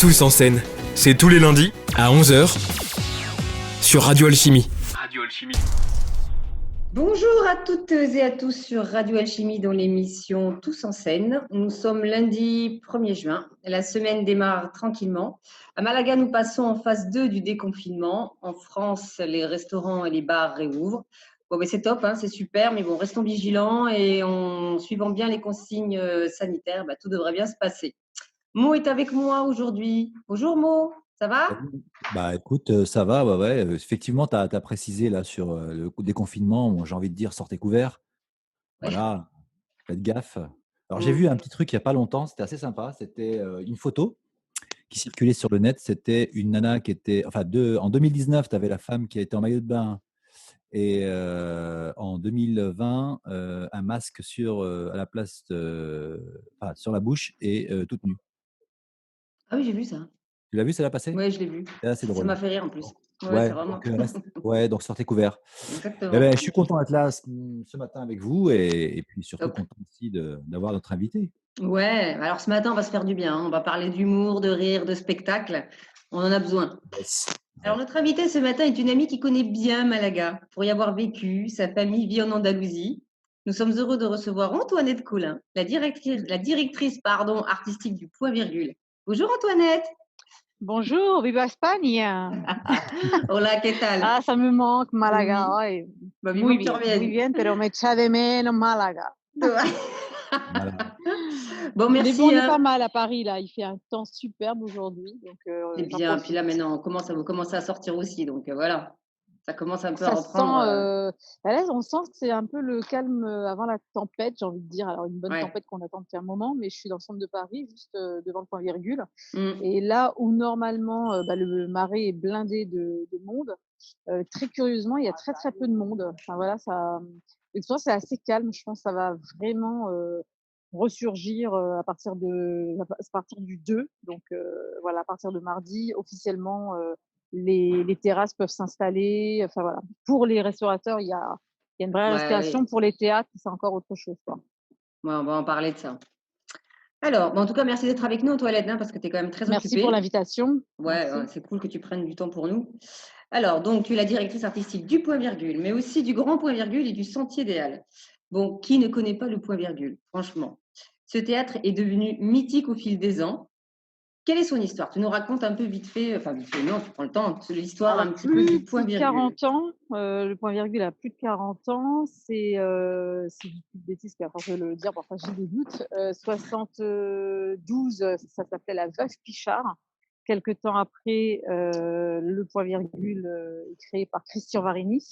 Tous en scène. C'est tous les lundis à 11h sur Radio Alchimie. Radio Alchimie. Bonjour à toutes et à tous sur Radio Alchimie dans l'émission Tous en scène. Nous sommes lundi 1er juin. La semaine démarre tranquillement. À Malaga, nous passons en phase 2 du déconfinement. En France, les restaurants et les bars réouvrent. Bon, mais c'est top, hein, c'est super, mais bon, restons vigilants et en suivant bien les consignes sanitaires, tout devrait bien se passer. Mo est avec moi aujourd'hui. Bonjour Mo, ça va ? Écoute, ça va, ouais. Effectivement, tu as précisé là sur le déconfinement. Bon, j'ai envie de dire sortez couverts. Voilà, faites gaffe. Alors, j'ai vu un petit truc il n'y a pas longtemps, c'était assez sympa. C'était une photo qui circulait sur le net. C'était une nana qui était. En 2019, tu avais la femme qui était en maillot de bain. Et en 2020, un masque à la place sur la bouche et toute nue. Ah oui, j'ai vu ça. Tu l'as vu, ça l'a passé? Oui, je l'ai vu. C'est assez Ça drôle. m'a fait rire en plus. Ouais, c'est Ouais, vraiment. donc sortez couverts. Exactement. Je suis content d'être là ce matin avec vous et puis surtout Top. content aussi d'avoir notre invité. Ouais, alors ce matin, on va se faire du bien, hein. On va parler d'humour, de rire, de spectacle. On en a besoin. Yes. Alors, notre invitée ce matin est une amie qui connaît bien Malaga. Pour y avoir vécu, sa famille vit en Andalousie. Nous sommes heureux de recevoir Antoinette Colin, la directrice artistique du Point Virgule. Bonjour Antoinette. Bonjour, viva Espagne. Hola, ¿qué tal? Ah, ça me manque, Malaga. Oui. Ay, Vivement muy que tu bien, reviennes. muy bien, pero me echa de menos Malaga. Voilà. Bon, merci. Mais bon, on est pas mal à Paris, là. Il fait un temps superbe aujourd'hui. C'est bien. Puis là, maintenant, on commence à sortir aussi. Donc, voilà. Ça commence un peu à Ça reprendre. là, on sent que c'est un peu le calme avant la tempête, j'ai envie de dire. Alors, une bonne Ouais. tempête qu'on attend depuis un moment, mais je suis dans le centre de Paris, juste devant le Point Virgule. Mm. Et là où normalement le marais est blindé de monde, très curieusement, il y a très très peu de monde. Enfin voilà, l'expérience c'est assez calme. Je pense que ça va vraiment ressurgir à partir du 2. Donc voilà, à partir de mardi, officiellement, les terrasses peuvent s'installer. Enfin voilà, pour les restaurateurs, il y a une vraie respiration. Ouais. Pour les théâtres, c'est encore autre chose, quoi. Ouais, on va en parler de ça. Alors, en tout cas, merci d'être avec nous, Antoinette, parce que tu es quand même très Merci occupée. pour l'invitation. Ouais, c'est cool que tu prennes du temps pour nous. Alors, donc, tu es la directrice artistique du Point Virgule, mais aussi du Grand Point Virgule et du Sentier des Halles. Bon, qui ne connaît pas le Point Virgule, franchement? Ce théâtre est devenu mythique au fil des ans. Quelle est son histoire? Tu nous racontes un peu vite fait, non, tu prends le temps, l'histoire un petit peu du Point Plus de Virgule. 40 ans, le Point Virgule a plus de 40 ans. C'est une bêtise qu'à force de le dire, parfois j'ai des doutes. 72, ça s'appelait la Veuve Pichard. Quelque temps après, le Point Virgule est créé par Christian Varini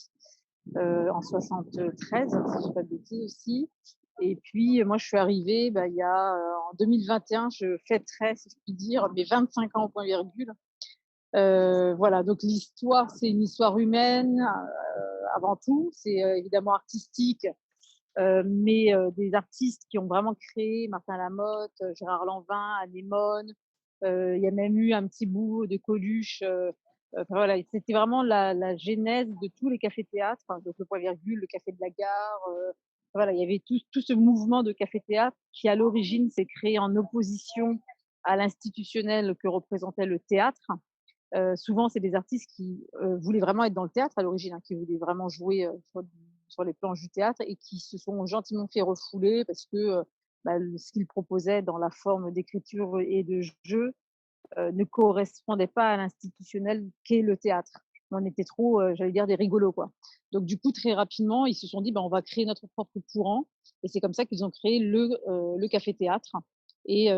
en 73, si je dis pas de bêtises aussi. Et puis, moi, je suis arrivée, il y a en 2021, je fêterai, si je puis dire, mes 25 ans au Point Virgule. Voilà, donc l'histoire, c'est une histoire humaine avant tout. C'est évidemment artistique, mais des artistes qui ont vraiment créé, Martin Lamotte, Gérard Lanvin, Anémone. Il y a même eu un petit bout de Coluche. Voilà, c'était vraiment la genèse de tous les cafés-théâtres. Donc le Point Virgule, le Café de la Gare. Voilà, il y avait tout ce mouvement de café-théâtre qui, à l'origine, s'est créé en opposition à l'institutionnel que représentait le théâtre. Souvent, c'est des artistes qui voulaient vraiment être dans le théâtre à l'origine, qui voulaient vraiment jouer sur les planches du théâtre et qui se sont gentiment fait refouler parce que ce qu'ils proposaient dans la forme d'écriture et de jeu ne correspondait pas à l'institutionnel qu'est le théâtre. On était trop, j'allais dire, des rigolos, quoi. Donc, du coup, très rapidement, ils se sont dit, on va créer notre propre courant. Et c'est comme ça qu'ils ont créé le café-théâtre et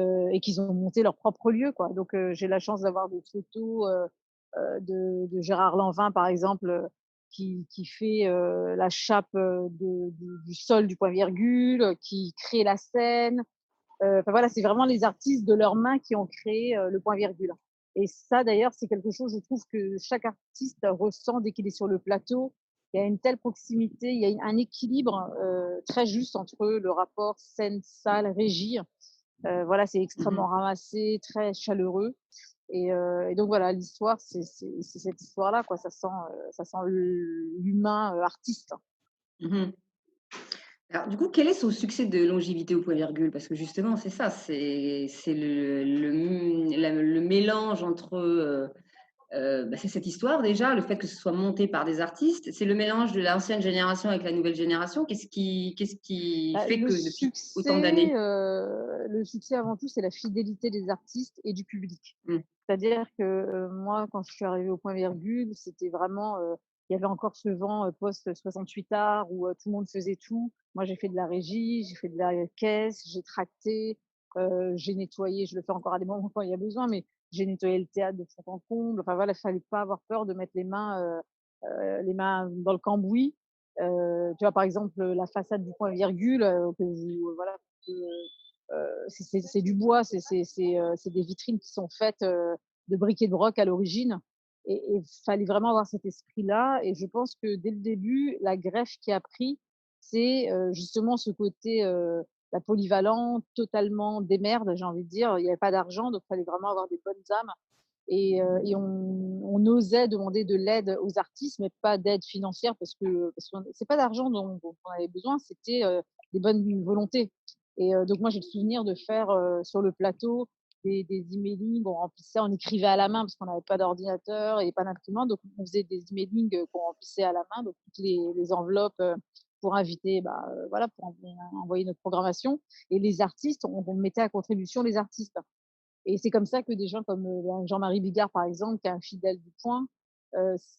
qu'ils ont monté leur propre lieu, quoi. Donc, j'ai la chance d'avoir des photos de Gérard Lanvin, par exemple, qui fait la chape du sol du Point Virgule, qui crée la scène. Voilà, c'est vraiment les artistes de leurs mains qui ont créé le Point Virgule. Et ça, d'ailleurs, c'est quelque chose, je trouve, que chaque artiste ressent dès qu'il est sur le plateau. Il y a une telle proximité, il y a un équilibre très juste entre le rapport scène, salle, régie. Voilà, c'est extrêmement ramassé, très chaleureux. Et donc voilà, l'histoire, c'est cette histoire-là, quoi. Ça sent l'humain artiste. Alors du coup, quel est son succès de longévité au point virgule? Parce que justement, c'est ça, c'est le mélange entre, c'est cette histoire déjà, le fait que ce soit monté par des artistes, c'est le mélange de l'ancienne génération avec la nouvelle génération. Qu'est-ce qui Bah, fait que depuis autant d'années? le succès avant tout, c'est la fidélité des artistes et du public. Mmh. C'est-à-dire que, moi, quand je suis arrivée au point virgule, c'était vraiment, il y avait encore ce vent, post 68 art où, tout le monde faisait tout. Moi, j'ai fait de la régie, j'ai fait de la caisse, j'ai tracté, j'ai nettoyé, je le fais encore à des moments quand il y a besoin, mais j'ai nettoyé le théâtre de fond en comble. Enfin voilà, il fallait pas avoir peur de mettre les mains dans le cambouis. Tu vois, par exemple, la façade du point virgule, que vous voilà, que, c'est du bois, c'est des vitrines qui sont faites, de briques et de broc à l'origine et fallait vraiment avoir cet esprit-là et je pense que dès le début, la greffe qui a pris, c'est, justement ce côté, bah, polyvalent, totalement démerde, j'ai envie de dire. Il y avait pas d'argent, donc il fallait vraiment avoir des bonnes âmes et on osait demander de l'aide aux artistes, mais pas d'aide financière parce que c'est pas d'argent dont on avait besoin, c'était, des bonnes volontés donc moi j'ai le souvenir de faire, sur le plateau des emailing, on écrivait à la main parce qu'on n'avait pas d'ordinateur et pas d'imprimante, donc on faisait des emailing, qu'on remplissait à la main, donc toutes les enveloppes, pour inviter, voilà, pour envoyer notre programmation et les artistes, on mettait à contribution les artistes. Et c'est comme ça que des gens comme, Jean-Marie Bigard, par exemple, qui est un fidèle du Point,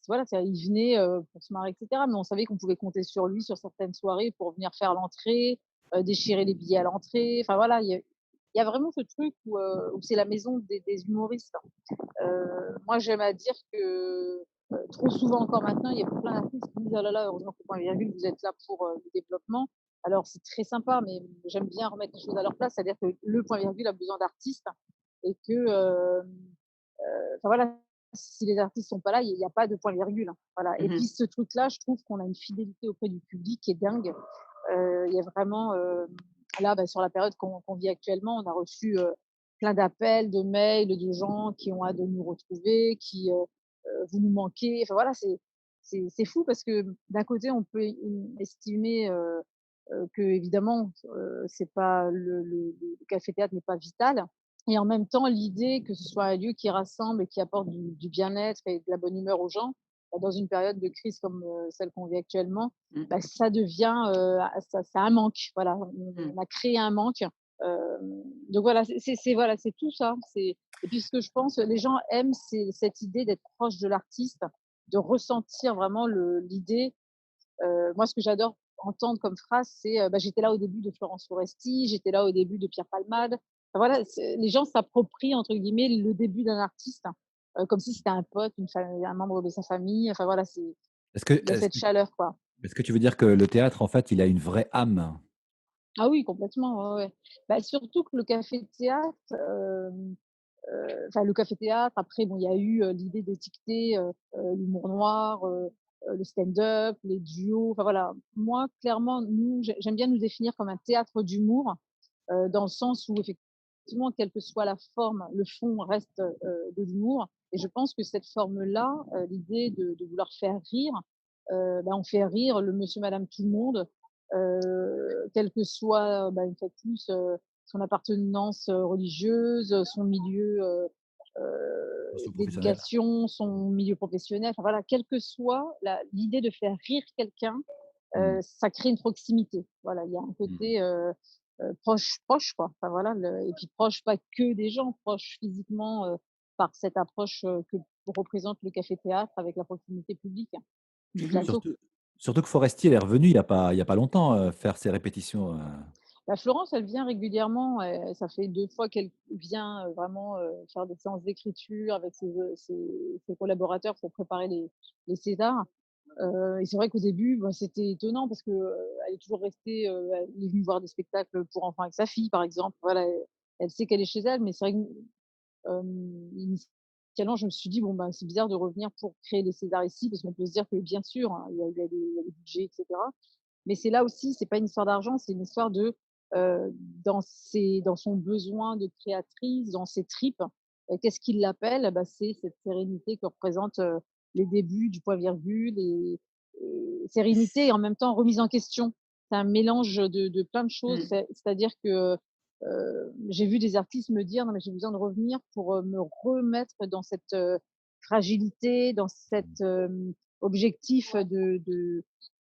voilà, il venait, pour se marrer et cetera, mais on savait qu'on pouvait compter sur lui sur certaines soirées pour venir faire l'entrée, déchirer les billets à l'entrée. Enfin voilà, il y a vraiment ce truc où c'est la maison des humoristes. Moi, j'aime à dire que, trop souvent encore maintenant, il y a plein d'artistes qui disent: «Oh là là, heureusement qu'au point virgule, vous êtes là pour, le développement». Alors c'est très sympa, mais j'aime bien remettre les choses à leur place, c'est-à-dire que le point virgule a besoin d'artistes et que, enfin voilà, si les artistes sont pas là, il y a pas de point virgule, hein, voilà et Mmh. puis ce truc-là, je trouve qu'on a une fidélité auprès du public qui est dingue. Il y a vraiment, là, sur la période qu'on vit actuellement, on a reçu, plein d'appels, de mails de gens qui ont hâte de nous retrouver, vous nous manquez. Enfin voilà, c'est fou parce que d'un côté, on peut estimer, qu'évidemment, c'est pas le café-théâtre n'est pas vital et en même temps, l'idée que ce soit un lieu qui rassemble et qui apporte du bien-être et de la bonne humeur aux gens, dans une période de crise comme, celle qu'on vit actuellement, Mmh. ça devient, ça un manque. Voilà, Mmh. on a créé un manque. Donc voilà, voilà, c'est tout ça. Et puis ce que je pense, les gens aiment, c'est cette idée d'être proche de l'artiste, de ressentir vraiment l'idée. Moi, ce que j'adore entendre comme phrase, c'est, «J'étais là au début de Florence Foresti, j'étais là au début de Pierre Palmade». Enfin voilà, les gens «s'approprient» entre guillemets le début d'un artiste, comme si c'était un pote, un membre de sa famille. Enfin voilà, Est-ce que il y a est-ce cette que chaleur, quoi. est-ce que tu veux dire que le théâtre, en fait, il a une vraie âme? Ah oui, complètement, ouais, ouais. Surtout que le café-théâtre, enfin le café-théâtre, après bon, il y a eu, l'idée d'étiqueter, l'humour noir, le stand-up, les duos, enfin voilà. Moi, clairement, nous, j'aime bien nous définir comme un théâtre d'humour, dans le sens où effectivement, quelle que soit la forme, le fond reste, de l'humour et je pense que cette forme-là, l'idée de vouloir faire rire, on fait rire le monsieur madame tout le monde, quel que soit, une fois de plus, son appartenance, religieuse, son milieu, Socio professionnel? d'éducation, son milieu professionnel, enfin voilà, quelle que soit l'idée de faire rire quelqu'un, Mmh. ça crée une proximité. Voilà, il y a un Mmh. côté, proche quoi. Enfin voilà, et puis proche pas que des gens, proche physiquement, par cette approche, que représente le café-théâtre avec la proximité publique, du Mmh. plateau. Surtout que Foresti, elle est revenue il y a pas longtemps, faire ses répétitions. Florence, elle vient régulièrement, ça fait 2 fois qu'elle vient, vraiment, faire des séances d'écriture avec ses collaborateurs pour préparer les Césars. Et c'est vrai qu'au début, c'était étonnant parce que, elle est toujours restée, elle est venue voir des spectacles pour enfants avec sa fille, par exemple. Voilà, elle sait qu'elle est chez elle, mais c'est vrai que, initialement, je me suis dit: «Bon, c'est bizarre de revenir pour créer les Césars ici», parce qu'on peut se dire que bien sûr, hein, il y a des budgets et cetera. Mais c'est là aussi, c'est pas une histoire d'argent, c'est une histoire de, dans son besoin de créatrice, dans ses tripes, qu'est-ce qui l'appelle? C'est cette sérénité que représentent, les débuts du point virgule et sérénité et en même temps remise en question. un mélange de plein de choses. Mmh. C'est-à-dire que j'ai vu des artistes me dire: «Non, mais j'ai besoin de revenir pour me remettre dans cette fragilité, dans cet objectif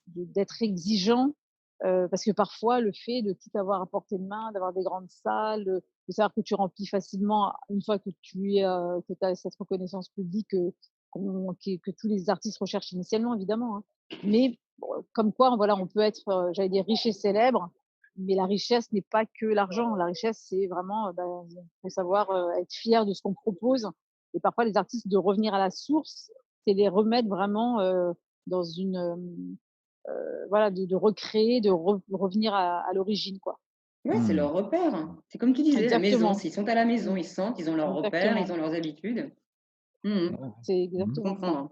d'être exigeant». Parce que parfois, le fait de tout avoir à portée de main, d'avoir des grandes salles, de savoir que tu remplis facilement une fois que que tu as cette reconnaissance publique que tous les artistes recherchent initialement, évidemment, hein. Mais bon, comme quoi, voilà, on peut être, j'allais dire riche et célèbre, mais la richesse n'est pas que l'argent. La richesse, c'est vraiment, faut savoir être fier de ce qu'on propose. Et parfois, les artistes, de revenir à la source, c'est les remettre vraiment dans une, voilà, de recréer, revenir à l'origine, quoi. Ouais, c'est Mmh. leur repère, hein. C'est comme tu disais, la maison. Exactement. S'ils sont à la maison, Mmh. ils sentent, ils ont leurs repères, ils Exactement. ont leurs habitudes. Mmh. Ouais, ouais. C'est Mmh. Je exactement comprends, ça. hein.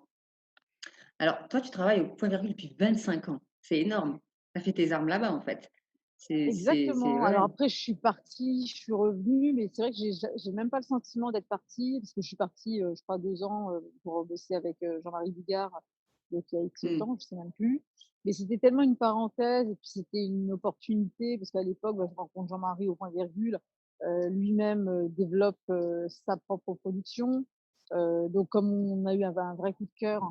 Alors, toi, tu travailles au point virgule depuis 25 ans. C'est énorme. Tu as fait tes armes là-bas, en fait. C'est Exactement. Alors ouais. après, je suis partie, je suis revenue, mais c'est vrai que j'ai même pas le sentiment d'être partie, parce que je suis partie, je crois 2 ans, pour bosser avec, Jean-Marie Bigard, donc il y a X Mmh. temps, je sais même plus. Mais c'était tellement une parenthèse et puis c'était une opportunité parce qu'à l'époque, je rencontre Jean-Marie au point virgule, lui-même, développe, sa propre production. Donc comme on a eu un vrai coup de cœur,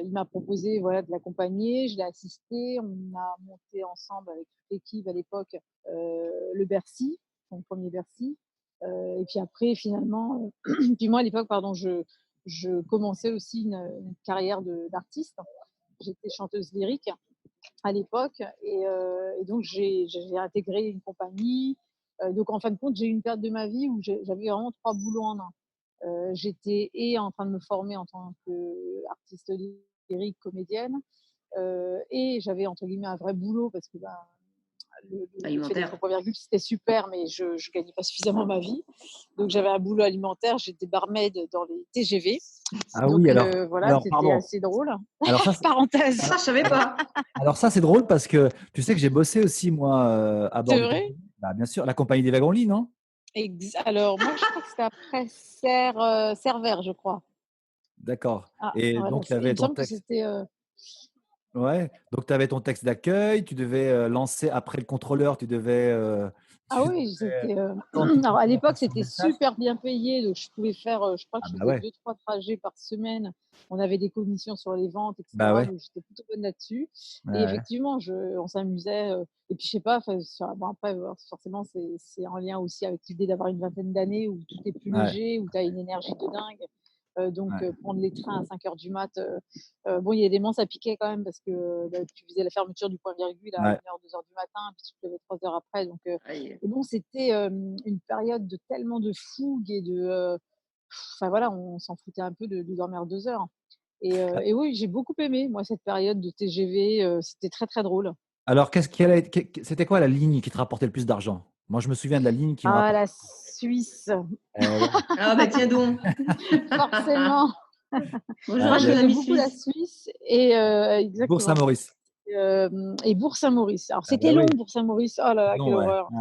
il m'a proposé, voilà, de l'accompagner. Je l'ai assisté. On a monté ensemble avec toute l'équipe à l'époque, le Bercy, son premier Bercy. Et puis après, finalement, puis moi à l'époque, pardon, je commençais aussi une carrière d'artiste. J'étais chanteuse lyrique à l'époque et donc j'ai intégré une compagnie. Donc en fin de compte, j'ai eu une période de ma vie où j'avais vraiment 3 boulots en un. J'étais en train de me former en tant qu'artiste lyrique, comédienne, et j'avais entre guillemets «un vrai boulot» parce que, le fait d'être au Alimentaire. point virgule, c'était super, mais je gagnais pas suffisamment ma vie. Donc j'avais un boulot alimentaire, j'étais barmaid dans les TGV. Ah oui, Donc voilà, c'était pardon. assez drôle. Alors ça, Parenthèse. Ah, je savais alors pas. alors ça, c'est drôle parce que tu sais que j'ai bossé aussi moi, à bord C'est du vrai? TGV. Bah, bien sûr, la compagnie des wagons-lits, non? Alors moi, je crois que c'était après Servère, je crois. D'accord Ah et voilà, donc tu il avais me ton semble que texte c'était, ouais, donc tu avais ton texte d'accueil, tu devais, lancer après le contrôleur, tu devais, ah tu oui, devais c'était, attendre que le alors à contrôleur l'époque, fasse son c'était message. super bien payé, donc je pouvais faire, je crois que Ah je bah faisais ouais, 2-3 trajets par semaine. On avait des commissions sur les ventes et bah cetera, ouais, donc j'étais plutôt bonne là-dessus ouais, et ouais, effectivement, on s'amusait, et puis je sais pas, enfin, bon après, forcément, c'est en lien aussi avec l'idée d'avoir une vingtaine d'années où tout est plus ouais, léger, où tu as une énergie de dingue, donc ouais, prendre les trains à 5 heures du mat, bon, il y a des moments, ça piquait quand même parce que, tu faisais la fermeture du point virgule à ouais. 1 heure, 2 heures du matin, puis tu te levais 3 heures après, donc Aïe. et bon, c'était, une période de tellement de fougue et enfin voilà, on s'en foutait un peu de dormir 2 heures et oui, j'ai beaucoup aimé moi cette période de TGV, c'était très, très drôle. Alors qu'est-ce quelle a c'était quoi la ligne qui te rapportait le plus d'argent? Moi, je me souviens de la ligne qui me Ah rapportait la Suisse, ouais, Ah bah tiens donc. forcément. Bonjour Moi, il y a j'aimais chers amis beaucoup la suisses. Suisse et exactement, Bourg-Saint-Maurice. et Bourg-Saint-Maurice. Alors Ah bah c'était long oui, Bourg-Saint-Maurice, oh là là, non, quelle ouais, horreur. ouais.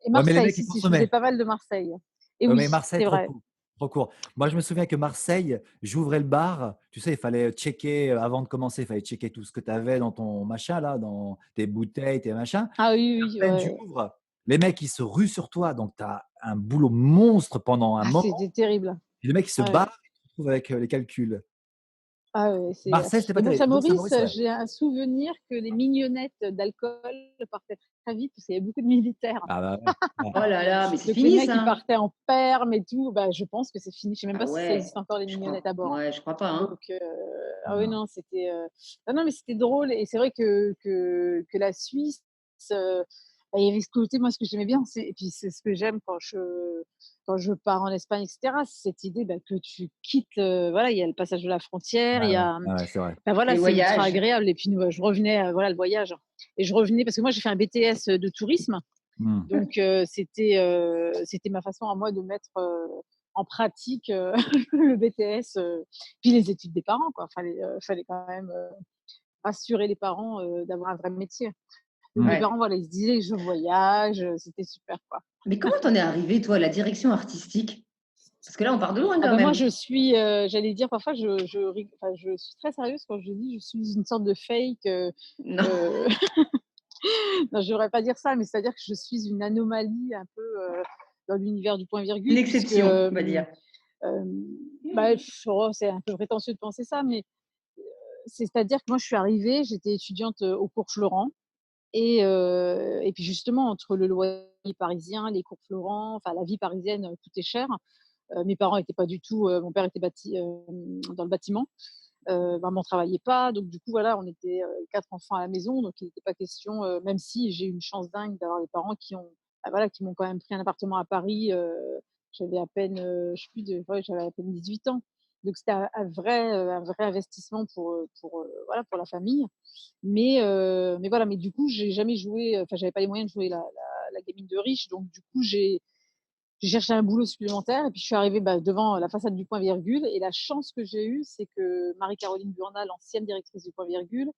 Et Ouais, mais les Marseille, mecs, ils si, je faisais consommaient. pas mal de Marseille et Ouais, mais oui, Marseille, c'est trop vrai. court, trop court. Moi, je me souviens que Marseille, j'ouvrais le bar, tu sais, il fallait checker, avant de commencer, il fallait checker tout ce que tu avais dans ton machin là, dans tes bouteilles, tes machins. Ah oui, À oui, peine ouais. j'ouvre, les mecs, ils se ruent sur toi, donc tu as un boulot monstre pendant un Ah, moment. c'était terrible. Puis le mec, il se Ouais. barre et tu te retrouves avec, les calculs. Ah ouais, Marseille, c'était pas et terrible. Bourg-Saint-Maurice, Bourg-Saint-Maurice, ouais. j'ai un souvenir que les mignonnettes d'alcool partaient très vite parce qu'il y avait beaucoup de militaires. Ah bah, ouais, ouais. Oh là là, mais c'est Donc les fini mecs, ils ça. partaient en perme et tout, bah, je pense que c'est fini. Je sais même Ah pas si ça ouais, existe encore les je mignonnettes crois. à bord. Ouais, je crois pas, hein. Donc ah oui, Non. non, c'était, non, non, mais c'était drôle et c'est vrai que la Suisse, bah, il y avait ce côté, moi, ce que j'aimais bien, et puis c'est ce que j'aime quand je pars en Espagne et cetera, c'est cette idée, bah, que tu quittes, voilà, il y a le passage de la frontière, Ouais, il y ouais, a, ouais, ouais, c'est vrai. bah, voilà, Les c'est ultra voyages. agréable et puis nous, je revenais, voilà, le voyage et je revenais parce que moi, j'ai fait un BTS de tourisme, Mmh. donc c'était ma façon à moi de mettre, en pratique, le BTS, puis les études des parents, quoi. Fallait quand même, rassurer les parents, d'avoir un vrai métier. Donc mes Mmh. Ouais. parents, voilà, ils se disaient: «Je voyage», c'était super, quoi. Mais comment t'en es arrivée, toi, à la direction artistique? Parce que là, on part de loin Ah quand bah, moi, même. je suis, j'allais dire parfois enfin, je suis très sérieuse quand je dis: «Je suis une sorte de fake», Non. heu Non, je devrais pas dire ça, mais c'est-à-dire que je suis une anomalie un peu dans l'univers du point Une virgule, puisque exception, on va dire. c'est un peu prétentieux de penser ça, mais c'est-à-dire que moi, je suis arrivée, j'étais étudiante au cours Florent, et puis justement, entre le loyer parisien, les cours Florent, enfin la vie parisienne coûtait cher. Mes parents n'étaient pas du tout, mon père était dans le bâtiment. Maman travaillait pas, donc du coup voilà, on était 4 enfants à la maison, donc il n'était pas question, même si j'ai eu une chance dingue d'avoir des parents qui m'ont quand même pris un appartement à Paris. J'avais à peine, je sais plus, ouais, j'avais à peine 18 ans. Donc c'était un vrai investissement voilà, pour la famille. Mais voilà, mais du coup, j'ai jamais joué, enfin, j'avais pas les moyens de jouer la gamine de riche, donc du coup, j'ai cherché un boulot supplémentaire et puis je suis arrivée devant la façade du point virgule. Et la chance que j'ai eue, c'est que Marie-Caroline Burnat, l'ancienne directrice du point virgule,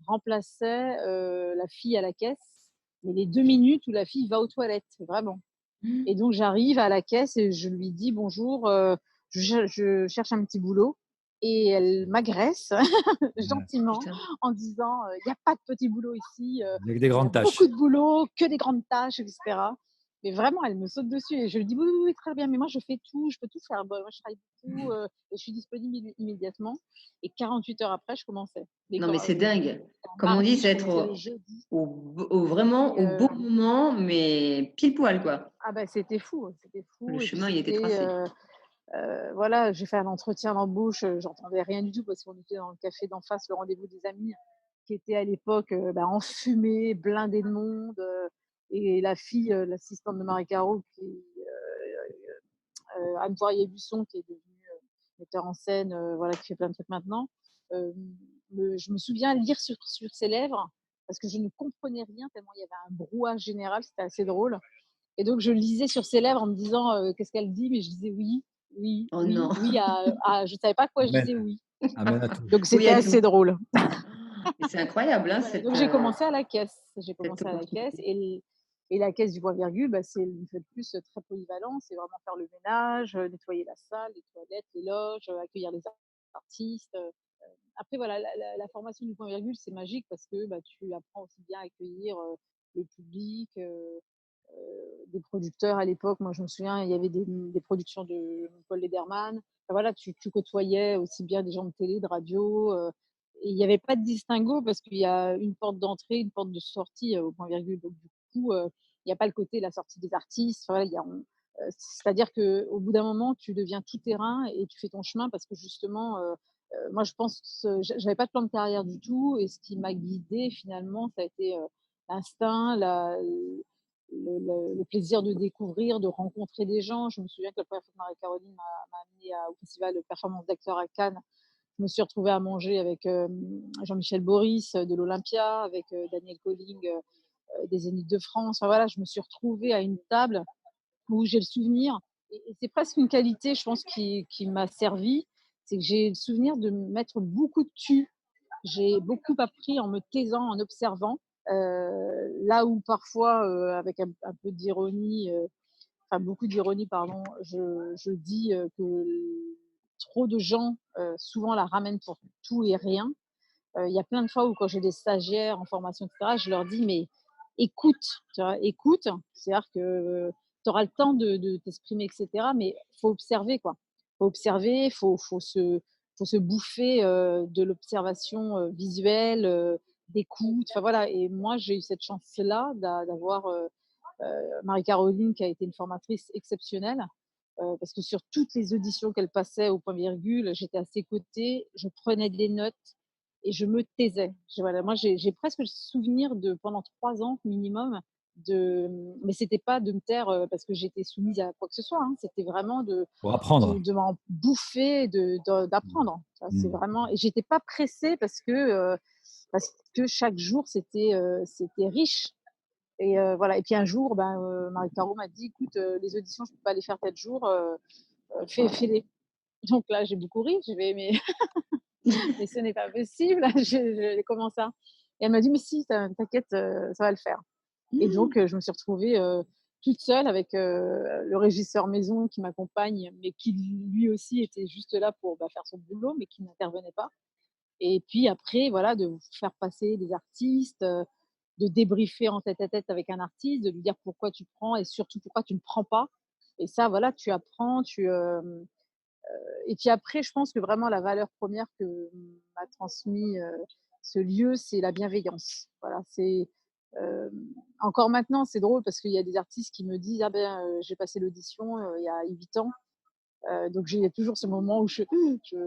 remplaçait la fille à la caisse, mais les 2 minutes où la fille va aux toilettes, vraiment. Et donc j'arrive à la caisse et je lui dis bonjour, je cherche un petit boulot. Et elle m'agresse gentiment Putain. en disant il n'y a pas de petit boulot ici, Avec des il y a grandes tâches. beaucoup de boulot, que des grandes tâches, etc. Mais vraiment, elle me saute dessus et je lui dis oui, oui, oui, très bien, mais moi je fais tout, je peux tout faire. Bon, moi je travaille beaucoup et je suis disponible immédiatement. Et 48 heures après, je commençais. Mais Non, mais c'est dingue. un Comme on dit, mardi, je c'est commençais le être jeudi. vraiment Et, au bon moment, mais pile poil, quoi. ah bah c'était fou, hein, c'était Le fou. Et puis chemin, il était c'était tracé. voilà, j'ai fait un entretien d'embauche, j'entendais rien du tout parce qu'on était dans le café d'en face, le rendez-vous des amis, qui était à l'époque enfumé, blindé de monde. Et la fille, l'assistante de Marie Caro, Anne Poirier-Busson, qui est devenue metteur en scène, voilà, qui fait plein de trucs maintenant. Euh, je me souviens lire sur ses lèvres parce que je ne comprenais rien tellement il y avait un brouhaha général, c'était assez drôle. Et donc je lisais sur ses lèvres en me disant qu'est-ce qu'elle dit, mais je disais oui, oui, Oh oui, non. oui. Je savais pas quoi je Amen. disais oui. Amen à tout. Donc Oui, c'était à assez tout. drôle. Et c'est incroyable, hein, Voilà, donc j'ai commencé à la caisse. J'ai cette commencé à la caisse opportunité. et la caisse du point virgule, c'est une fois de plus très polyvalent. C'est vraiment faire le ménage, nettoyer la salle, les toilettes, les loges, accueillir les artistes. Après, voilà, la formation du point virgule, c'est magique parce que tu apprends aussi bien à accueillir le public, des producteurs à l'époque. Moi, je me souviens, il y avait des productions de Paul Lederman. Enfin, voilà, tu côtoyais aussi bien des gens de télé, de radio. Et il n'y avait pas de distinguo parce qu'il y a une porte d'entrée, une porte de sortie au point virgule. Donc, du coup, il n'y a pas le côté la sortie des artistes. Enfin, voilà, c'est-à-dire qu'au bout d'un moment, tu deviens tout terrain et tu fais ton chemin parce que justement, moi, je pense que j'avais pas de plan de carrière du tout. Et ce qui m'a guidée, finalement, ça a été l'instinct, le plaisir de découvrir, de rencontrer des gens. Je me souviens que la première fois que Marie-Caroline m'a amenée au festival de performance d'acteurs à Cannes, je me suis retrouvée à manger avec Jean-Michel Boris de l'Olympia, avec Daniel Colling des Zéniths de France. Enfin, voilà, je me suis retrouvée à une table où j'ai le souvenir, et c'est presque une qualité, je pense, qui m'a servi, c'est que j'ai le souvenir de mettre beaucoup de tu. J'ai beaucoup appris en me taisant, en observant. Là où parfois, avec un peu d'ironie, enfin beaucoup d'ironie, pardon, je dis que trop de gens souvent la ramènent pour tout et rien. Il y a plein de fois où quand j'ai des stagiaires en formation, etc., je leur dis, mais écoute, tu vois, écoute, c'est-à-dire que tu auras le temps de t'exprimer, etc., mais il faut observer, quoi. Il faut observer, faut se bouffer de l'observation visuelle, d'écoute, enfin voilà. Et moi, j'ai eu cette chance-là d'avoir Marie-Caroline, qui a été une formatrice exceptionnelle, parce que sur toutes les auditions qu'elle passait au point virgule, j'étais à ses côtés, je prenais des notes et je me taisais. Voilà, moi, j'ai presque le souvenir de, pendant 3 ans minimum, mais c'était pas de me taire parce que j'étais soumise à quoi que ce soit, hein, c'était vraiment Pour apprendre. de m'en bouffer, d'apprendre. C'est vraiment, et j'étais pas pressée parce que chaque jour c'était riche. Et voilà. Et puis un jour, Marie Caro m'a dit, écoute, les auditions, je peux pas les faire tel jour, fais-les. Donc là, j'ai beaucoup ri. Je vais, mais mais ce n'est pas possible. Comment ça? Et elle m'a dit, mais si, t'inquiète, ça va le faire. Et donc, je me suis retrouvée toute seule avec le régisseur maison qui m'accompagne, mais qui lui aussi était juste là pour faire son boulot, mais qui n'intervenait pas. Et puis après, voilà, de faire passer des artistes. de débriefer en tête-à-tête avec un artiste, de lui dire pourquoi tu prends et surtout pourquoi tu ne prends pas. Et ça, voilà, tu apprends, et puis après, je pense que vraiment la valeur première que m'a transmis, ce lieu, c'est la bienveillance. Voilà, c'est, encore maintenant, c'est drôle parce qu'il y a des artistes qui me disent: «Ah ben, j'ai passé l'audition, il y a 8 ans». Donc j'ai toujours ce moment où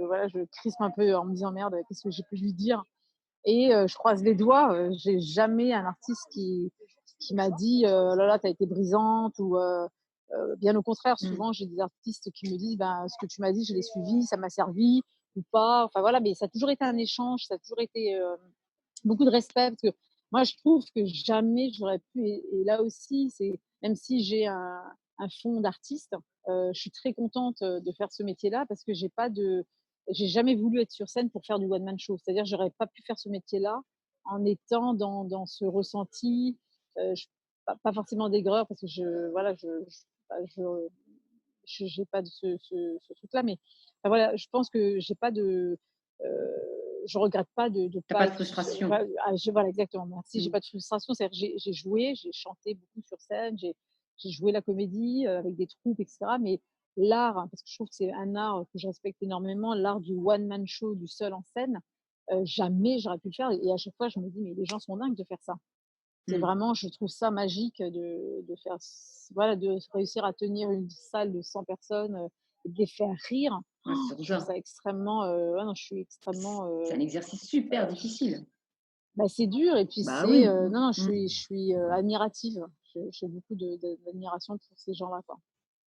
voilà, je crispe un peu en me disant: «Merde, qu'est-ce que j'ai pu lui dire?» Et je croise les doigts, j'ai jamais un artiste qui m'a dit: «Oh là là, tu as été brisante» ou bien au contraire, Mmh. souvent j'ai des artistes qui me disent: «Ben, ce que tu m'as dit, je l'ai suivi, ça m'a servi» ou pas. Enfin voilà, mais ça a toujours été un échange, ça a toujours été, beaucoup de respect parce que moi je trouve que jamais j'aurais pu et là aussi, c'est même si j'ai un fond d'artiste, je suis très contente, de faire ce métier-là parce que j'ai jamais voulu être sur scène pour faire du one man show. C'est-à-dire j'aurais pas pu faire ce métier-là en étant dans ce ressenti, je pas forcément d'aigreur parce que je voilà, bah, j'ai pas de ce truc-là, mais enfin, voilà, je pense que j'ai pas de, heu, je regrette pas de Tu pas pas de être frustration. voilà exactement, merci. J'ai Mmh. pas de frustration, c'est-à-dire que j'ai joué, j'ai chanté beaucoup sur scène, j'ai joué la comédie, avec des troupes et cetera, mais l'art, hein, parce que je trouve que c'est un art que je respecte énormément, l'art du one man show, du seul en scène, jamais j'aurais pu le faire et à chaque fois je me dis: «Mais les gens sont dingues de faire ça». C'est Mmh. vraiment, je trouve ça magique de faire voilà, de réussir à tenir une salle de 100 personnes, et de les faire rire. Ouais, c'est Je trouve ça. ça extrêmement, ouais, non, je suis extrêmement, C'est un exercice super difficile. bah, c'est dur et puis Bah c'est, oui. non, non, Mmh. je suis, admirative. J'ai beaucoup d'admiration pour ces gens-là, quoi.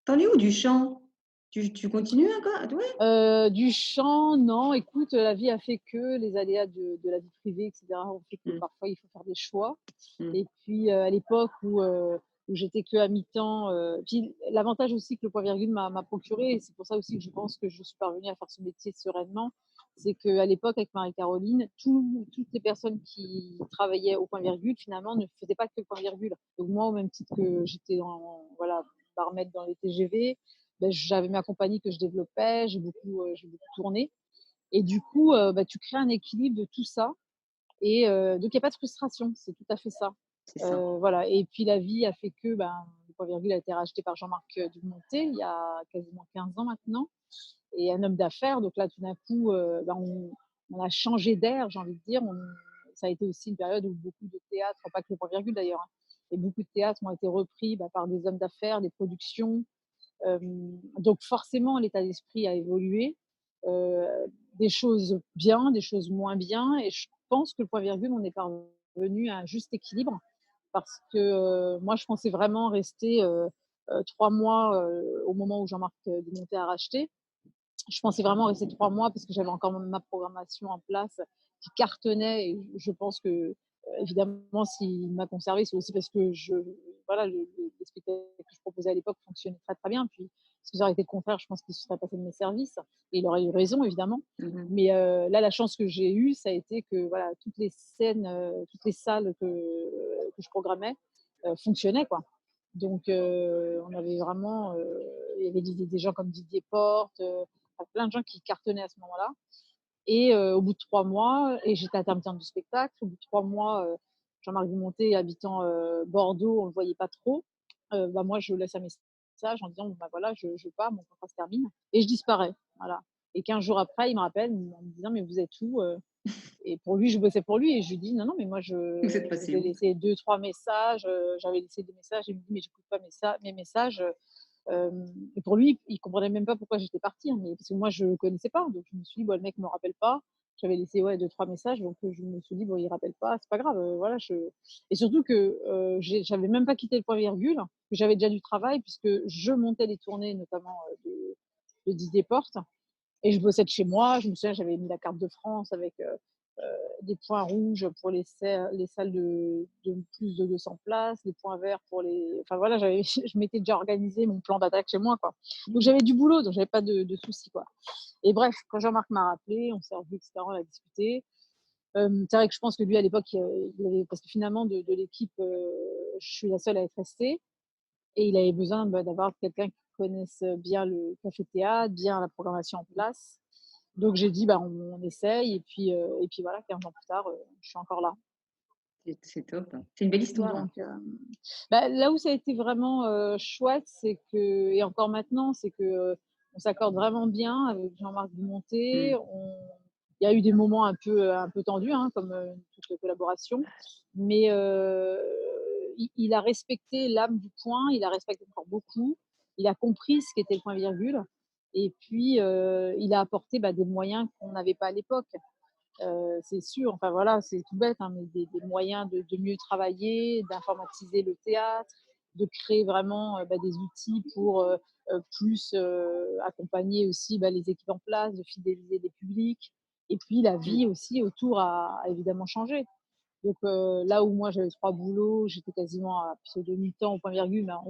Tu en es où du chant? Tu continues encore? Ouais? Du chant, non, écoute, la vie a fait que les aléas de la vie privée et cetera ont fait que Mmh. parfois il faut faire des choix. Mmh. Et puis, à l'époque où j'étais que à mi-temps, puis l'avantage aussi que le point virgule m'a procuré et c'est pour ça aussi que je pense que je suis parvenue à faire ce métier sereinement, c'est qu'à l'époque avec Marie-Caroline, toutes les personnes qui travaillaient au point virgule finalement ne faisaient pas que le point virgule. Donc moi, au même titre que j'étais voilà, barmaid dans les TGV, ben j'avais ma compagnie que je développais, j'ai beaucoup tourné et du coup, bah, tu crées un équilibre de tout ça et donc il y a pas de frustration, c'est tout à fait ça. C'est ça. Voilà et puis la vie a fait que, ben, le point virgule a été racheté par Jean-Marc, Dumontet il y a quasiment 15 ans maintenant et un homme d'affaires donc là tout d'un coup, ben, on a changé d'air, j'ai envie de dire. On Ça a été aussi une période où beaucoup de théâtres, pas que le point virgule d'ailleurs, hein, et beaucoup de théâtres ont été repris, bah, par des hommes d'affaires, des productions. Donc forcément l'état d'esprit a évolué, heu, des choses bien, des choses moins bien et je pense que le point virgule, on est parvenu à un juste équilibre parce que, moi je pensais vraiment rester, 3 mois, au moment où Jean-Marc, Dumontet a racheté. Je pensais vraiment rester 3 mois parce que j'avais encore ma programmation en place qui cartonnait et je pense que, évidemment s'il m'a conservée, c'est aussi parce que voilà, les spectacles que je proposais à l'époque fonctionnaient très, très bien. Puis si ça aurait été le contraire, je pense qu'il se serait passé de mes services et il aurait eu raison évidemment. Mmh mh. Mais, là, la chance que j'ai eue, ça a été que voilà, toutes les scènes, toutes les salles que je programmais, fonctionnaient quoi. Donc, on avait vraiment, il y avait des gens comme Didier Porte, enfin, plein de gens qui cartonnaient à ce moment-là. Et au bout de 3 mois, et j'étais intermittente du spectacle, au bout de 3 mois, Jean-Marc Dumontet habitant, Bordeaux, on le voyait pas trop. Bah, moi, je laisse un message en disant: «Bon, bah, voilà, je pars, mon contrat se termine» et je disparais, voilà. Et 15 jours après, il me rappelle en me disant: «Mais vous êtes où?» Et pour lui, je bossais pour lui et je lui dis: «Non, non, mais moi Vous êtes je vous passé ai où? laissé 2-3 messages», j'avais laissé des messages, il me dit: «Mais j'écoute pas mes messages», et pour lui, il comprenait même pas pourquoi j'étais partie, hein, mais parce que moi je connaissais pas, donc je me suis dit: «Bon, le mec me rappelle pas». J'avais laissé, ouais, 2-3 messages, donc je me suis dit: «Bon, il rappelle pas, c'est pas grave, voilà, je» et surtout que, j'avais même pas quitté le point virgule, que j'avais déjà du travail puisque je montais les tournées notamment, de Didier Porte et je bossais de chez moi. Je me souviens, j'avais mis la carte de France avec, des points rouges pour les salles de plus de 200 places, des points verts pour les enfin voilà, j'avais je m'étais déjà organisé mon plan d'attaque chez moi, quoi. Donc Mmh. j'avais du boulot, donc j'avais pas de soucis, quoi. Et bref, quand Jean-Marc m'a rappelé, on s'est revus et cetera, on a discuté. C'est vrai que je pense que lui, à l'époque, il avait parce que finalement de l'équipe, je suis la seule à être restée et il avait besoin, bah, d'avoir quelqu'un qui connaisse bien le café-théâtre, bien la programmation en place. Donc j'ai dit: «Bah, on essaye» et puis voilà, 15 ans plus tard, je suis encore là. C'est top. C'est une belle histoire. Donc, là où ça a été vraiment chouette, c'est que, et encore maintenant, c'est que on s'accorde vraiment bien avec Jean-Marc Dumontet. Il y a eu des moments un peu tendus, hein, comme toute collaboration, mais il a respecté l'âme du point, il a respecté encore beaucoup, il a compris ce qu'était le point-virgule, et puis il a apporté des moyens qu'on n'avait pas à l'époque. C'est sûr, enfin voilà, c'est tout bête, hein, mais des moyens de mieux travailler, d'informatiser le théâtre, de créer vraiment des outils pour plus accompagner aussi les équipes en place, de fidéliser les publics. Et puis la vie aussi autour a évidemment changé. Donc là où moi j'avais 3 boulots, j'étais quasiment à pseudo mi-temps au point virgule, mais en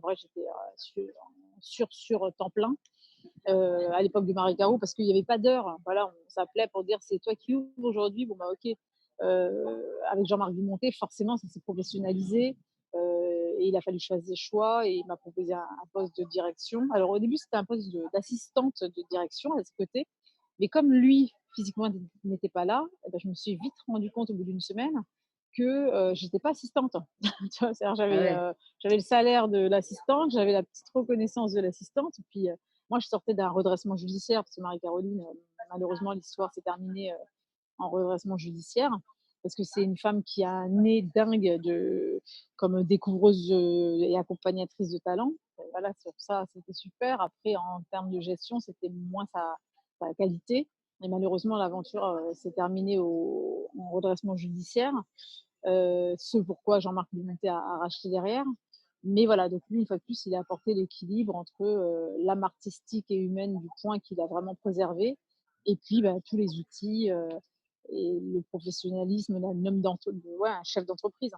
vrai j'étais sur temps plein. À l'époque de Marie Caro, parce qu'il n'y avait pas d'heure. Voilà, on s'appelait pour dire c'est toi qui ouvres aujourd'hui. Bon, ok. Avec Jean-Marc Dumontet, forcément, ça s'est professionnalisé. Et il a fallu choisir des choix et il m'a proposé un poste de direction. Alors au début, c'était un poste d'assistante de direction à ses côtés. Mais comme lui, physiquement, n'était pas là, je me suis vite rendu compte au bout d'une semaine que j'étais pas assistante. Tu vois, j'avais le salaire de l'assistante, j'avais la petite reconnaissance de l'assistante. Et puis, moi, je sortais d'un redressement judiciaire, parce que Marie-Caroline, malheureusement, l'histoire s'est terminée en redressement judiciaire, parce que c'est une femme qui a un nez dingue comme découvreuse et accompagnatrice de talent. Voilà, sur ça, c'était super. Après, en termes de gestion, c'était moins sa qualité. Et malheureusement, l'aventure s'est terminée en redressement judiciaire. Ce pourquoi Jean-Marc Dumontet a racheté derrière. Mais voilà, donc lui, une fois de plus, il a apporté l'équilibre entre l'âme artistique et humaine du point qu'il a vraiment préservé, et puis tous les outils et le professionnalisme un chef d'entreprise.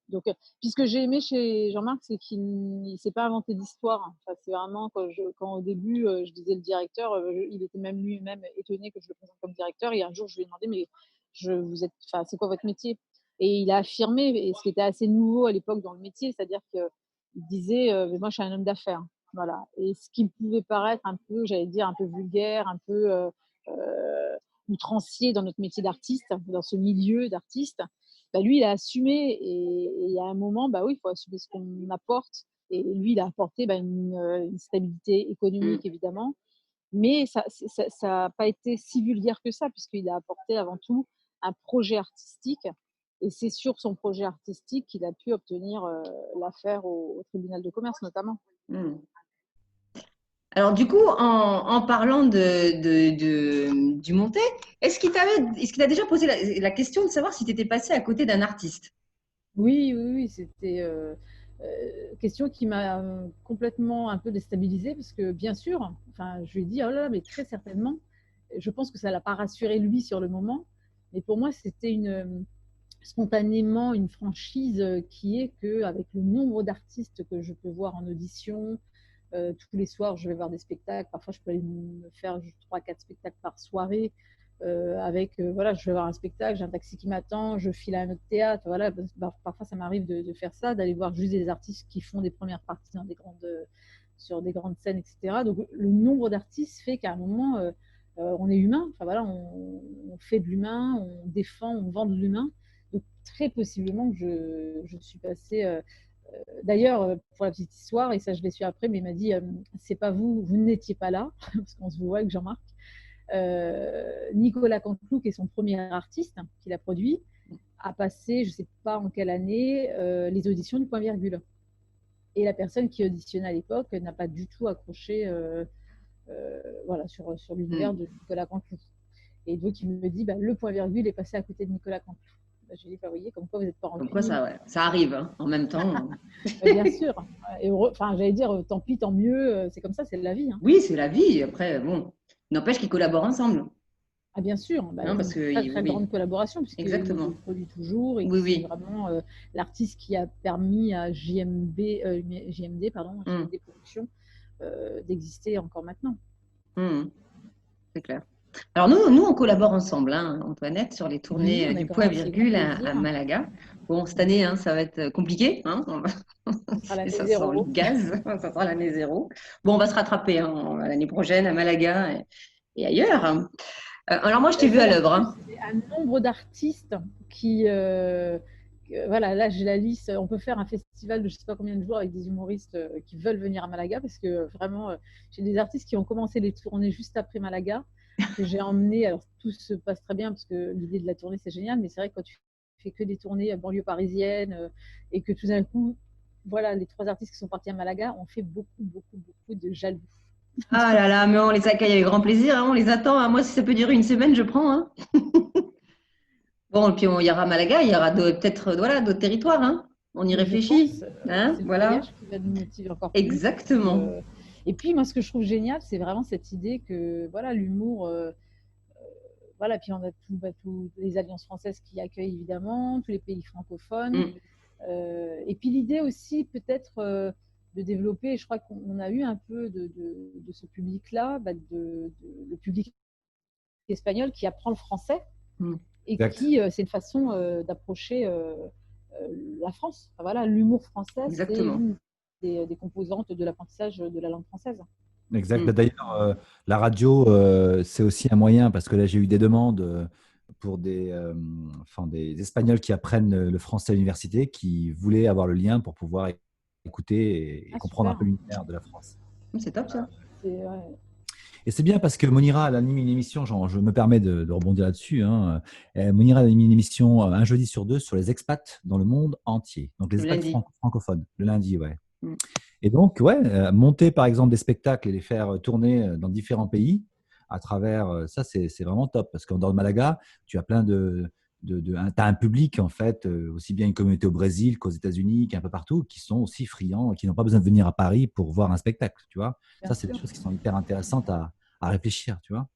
Donc, puis ce que j'ai aimé chez Jean-Marc, c'est qu'il ne s'est pas inventé d'histoire. Enfin, c'est vraiment quand au début, je disais le directeur, il était même lui-même étonné que je le présente comme directeur. Et un jour, je lui ai demandé, mais c'est quoi votre métier? Et il a affirmé, et ce qui était assez nouveau à l'époque dans le métier, c'est-à-dire qu'il disait, mais moi, je suis un homme d'affaires. Voilà. Et ce qui pouvait paraître un peu, j'allais dire, un peu vulgaire, un peu outrancier dans notre métier d'artiste, dans ce milieu d'artiste, lui, il a assumé, et il y a un moment, oui, il faut assumer ce qu'on apporte. Et lui, il a apporté une stabilité économique, évidemment, mais ça n'a pas été si vulgaire que ça, puisqu'il a apporté avant tout un projet artistique. Et c'est sur son projet artistique qu'il a pu obtenir l'affaire au tribunal de commerce, notamment. Alors, du coup, en parlant de Dumontet, est-ce qu'il t'a déjà posé la question de savoir si tu étais passé à côté d'un artiste? Oui, c'était question qui m'a complètement un peu déstabilisée, parce que bien sûr, je lui ai dit, oh là là, mais très certainement, je pense que ça ne l'a pas rassuré lui sur le moment, mais pour moi, c'était spontanément une franchise qui est qu'avec le nombre d'artistes que je peux voir en audition, tous les soirs, je vais voir des spectacles. Parfois, je peux aller me faire 3-4 spectacles par soirée. Je vais voir un spectacle, j'ai un taxi qui m'attend, je file à un autre théâtre. Voilà, parfois, ça m'arrive de faire ça, d'aller voir juste des artistes qui font des premières parties sur des grandes scènes, etc. Donc, le nombre d'artistes fait qu'à un moment, on est humain. On fait de l'humain, on défend, on vend de l'humain. Donc, très possiblement que je suis passée. D'ailleurs, pour la petite histoire, et ça je l'ai su après, mais il m'a dit c'est pas vous n'étiez pas là, parce qu'on se voit avec Jean-Marc. Nicolas Canteloup, qui est son premier artiste qu'il a produit, a passé, je ne sais pas en quelle année, les auditions du point virgule. Et la personne qui auditionnait à l'époque n'a pas du tout accroché sur l'univers de Nicolas Canteloup. Et donc il me dit le point virgule est passé à côté de Nicolas Canteloup. Je lui ai dit, vous voyez, comme quoi vous n'êtes pas rancunier. Comme quoi ça arrive, hein, en même temps. Bien sûr. Et j'allais dire, tant pis, tant mieux, c'est comme ça, c'est la vie. Hein. Oui, c'est la vie. Après, bon, n'empêche qu'ils collaborent ensemble. Ah, bien sûr. Non, parce que, très, très grande collaboration, puisqu'il produit toujours. Et c'est vraiment l'artiste qui a permis à JMD Productions d'exister encore maintenant. C'est clair. Alors nous, on collabore ensemble, hein, Antoinette, sur les tournées du point virgule à Malaga. Bon, cette année, ça va être compliqué. Hein, ça sera le gaz, ça sera l'année zéro. Bon, on va se rattraper l'année prochaine à Malaga et ailleurs. Alors moi, je t'ai vu à l'œuvre. Un nombre d'artistes Voilà, là j'ai la liste. On peut faire un festival de je sais pas combien de jours avec des humoristes qui veulent venir à Malaga parce que vraiment, j'ai des artistes qui ont commencé les tournées juste après Malaga que j'ai emmenés. Alors tout se passe très bien parce que l'idée de la tournée c'est génial, mais c'est vrai que quand tu fais que des tournées à banlieue parisienne et que tout d'un coup, voilà, les 3 artistes qui sont partis à Malaga ont fait beaucoup de jaloux. Ah là là, mais on les accueille avec grand plaisir, hein, on les attend, hein. Moi, si ça peut durer une semaine, je prends, hein. Bon, et puis il y aura Malaga, il y aura peut-être voilà, d'autres territoires, hein. On y Mais je réfléchit, pense, hein, c'est le voilà. voyage qui va nous motiver encore plus. Exactement. Et puis, moi, ce que je trouve génial, c'est vraiment cette idée que voilà, l'humour, voilà, puis on a tous les alliances françaises qui accueillent évidemment, tous les pays francophones. Mm. Et puis l'idée aussi, peut-être, de développer, je crois qu'on a eu un peu de ce public-là, le public espagnol qui apprend le français Mm. et Exact. qui, c'est une façon d'approcher la France. Enfin, voilà, l'humour français, c'est Exactement. une des composantes de l'apprentissage de la langue française. Exact. Mm. D'ailleurs, la radio, c'est aussi un moyen, parce que là, j'ai eu des demandes pour des Espagnols qui apprennent le français à l'université, qui voulaient avoir le lien pour pouvoir écouter et Ah, comprendre un super. peu l'univers de la France. C'est top ça. C'est, ouais. Et c'est bien parce que Monira, elle anime une émission, je me permets de rebondir là-dessus, hein. Monira anime une émission un jeudi sur 2 sur les expats dans le monde entier. Donc les Le expats lundi. francophones, le lundi, ouais. Mm. Et donc, ouais, monter par exemple des spectacles et les faire tourner dans différents pays à travers ça, c'est vraiment top. Parce qu'en dehors de Malaga, tu as plein t'as un public, en fait, aussi bien une communauté au Brésil qu'aux États-Unis, qu'un peu partout, qui sont aussi friands, qui n'ont pas besoin de venir à Paris pour voir un spectacle, tu vois. Bien Ça, c'est des sûr. choses qui sont hyper intéressantes à réfléchir, tu vois.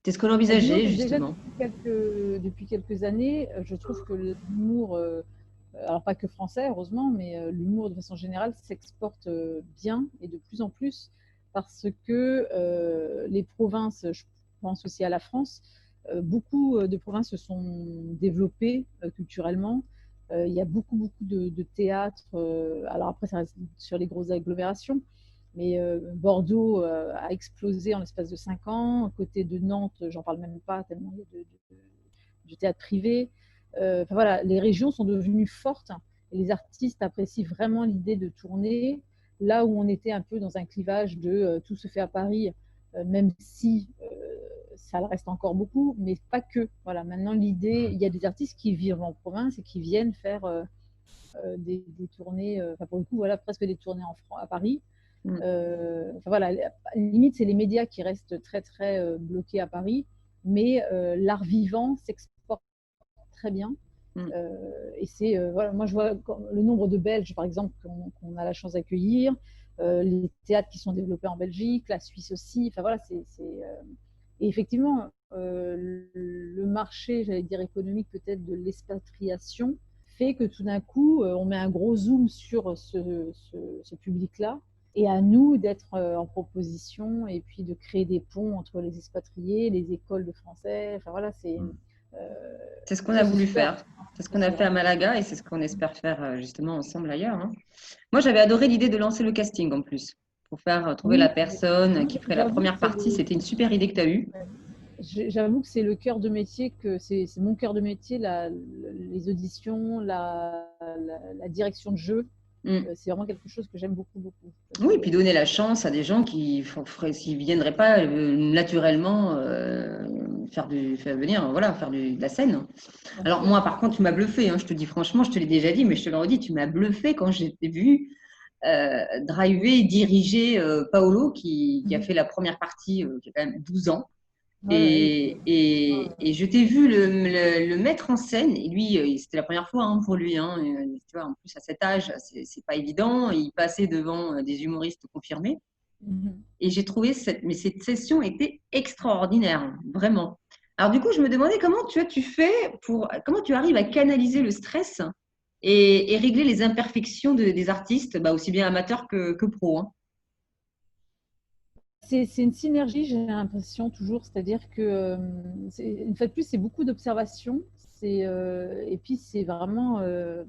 C'est ce qu'on Bah, disons envisageait que déjà justement. depuis quelques années, je trouve que l'humour, alors pas que français heureusement, mais l'humour de façon générale s'exporte bien et de plus en plus parce que les provinces, je pense aussi à la France, beaucoup de provinces se sont développées culturellement. Il y a beaucoup de théâtres. Alors après, ça reste sur les grosses agglomérations, mais Bordeaux a explosé en l'espace de 5 ans. À côté de Nantes, j'en parle même pas, tellement il y a du théâtre privé. Enfin, voilà, les régions sont devenues fortes et les artistes apprécient vraiment l'idée de tourner. Là où on était un peu dans un clivage de tout se fait à Paris, même si ça le reste encore beaucoup, mais pas que. Voilà, maintenant l'idée, il y a des artistes qui vivent en province et qui viennent faire des tournées, enfin pour le coup, voilà, presque des tournées à Paris. Mm. Enfin, voilà, limite, c'est les médias qui restent très bloqués à Paris, mais l'art vivant s'exporte très bien. Mm. Et c'est, voilà, moi, je vois le nombre de Belges, par exemple, qu'on a la chance d'accueillir, les théâtres qui sont développés en Belgique, la Suisse aussi. Enfin, voilà, et effectivement, le marché, j'allais dire économique, peut-être de l'expatriation, fait que tout d'un coup, on met un gros zoom sur ce public-là. Et à nous d'être en proposition et puis de créer des ponts entre les expatriés, les écoles de français. Enfin voilà, C'est ce qu'on a voulu super. faire. C'est ce qu'on a fait à Malaga et c'est ce qu'on espère faire justement ensemble ailleurs, hein. Moi, j'avais adoré l'idée de lancer le casting en plus, pour faire trouver la Oui, personne qui ferait la j'avoue première que partie. C'était une super idée que tu as eue. j'avoue que c'est le cœur de métier, que c'est mon cœur de métier, les auditions, la direction de jeu. Mm. C'est vraiment quelque chose que j'aime beaucoup. Oui, et puis donner la chance à des gens qui ne viendraient pas naturellement faire venir, voilà, faire de la scène. Bien Alors sûr. moi, par contre, tu m'as bluffé, hein, je te dis franchement, je te l'ai déjà dit, mais je te le redis, tu m'as bluffé quand j'ai vu driver et diriger Paolo qui a fait la première partie, qui a quand même 12 ans. Ouais, ouais. Et je t'ai vu le mettre en scène. Et lui, c'était la première fois, hein, pour lui, hein. Tu vois, en plus, à cet âge, c'est pas évident. Il passait devant des humoristes confirmés. Et j'ai trouvé mais cette session était extraordinaire, hein, vraiment. Alors du coup, je me demandais comment tu arrives à canaliser le stress et régler les imperfections des artistes, bah, aussi bien amateurs que pros, hein. C'est une synergie, j'ai l'impression toujours, c'est-à-dire que une fois de plus, c'est beaucoup d'observation, et puis c'est vraiment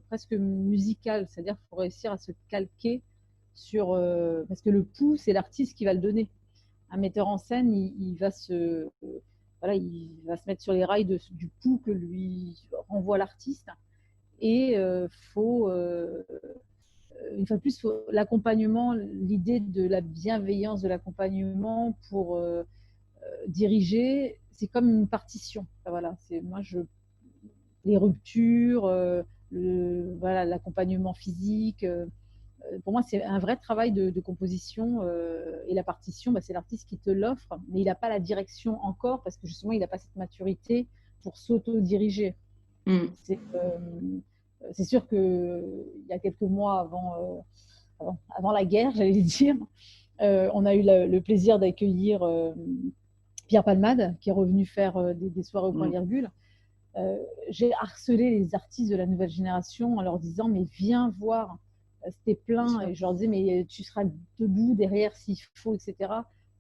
presque musical, c'est-à-dire qu'il faut réussir à se calquer sur, parce que le pouls, c'est l'artiste qui va le donner. Un metteur en scène, il va se, voilà, il va se mettre sur les rails du pouls que lui renvoie l'artiste. Et une fois de plus, l'accompagnement, l'idée de la bienveillance de l'accompagnement pour diriger, c'est comme une partition. Voilà, les ruptures, voilà, l'accompagnement physique. Pour moi, c'est un vrai travail de composition. Et la partition, c'est l'artiste qui te l'offre, mais il n'a pas la direction encore parce que justement, il n'a pas cette maturité pour s'auto-diriger. C'est sûr qu'il y a quelques mois avant la guerre, j'allais dire, on a eu le plaisir d'accueillir Pierre Palmade, qui est revenu faire des soirées au point virgule. J'ai harcelé les artistes de la nouvelle génération en leur disant mais viens voir, c'était plein, et je leur disais mais tu seras debout derrière s'il faut, etc.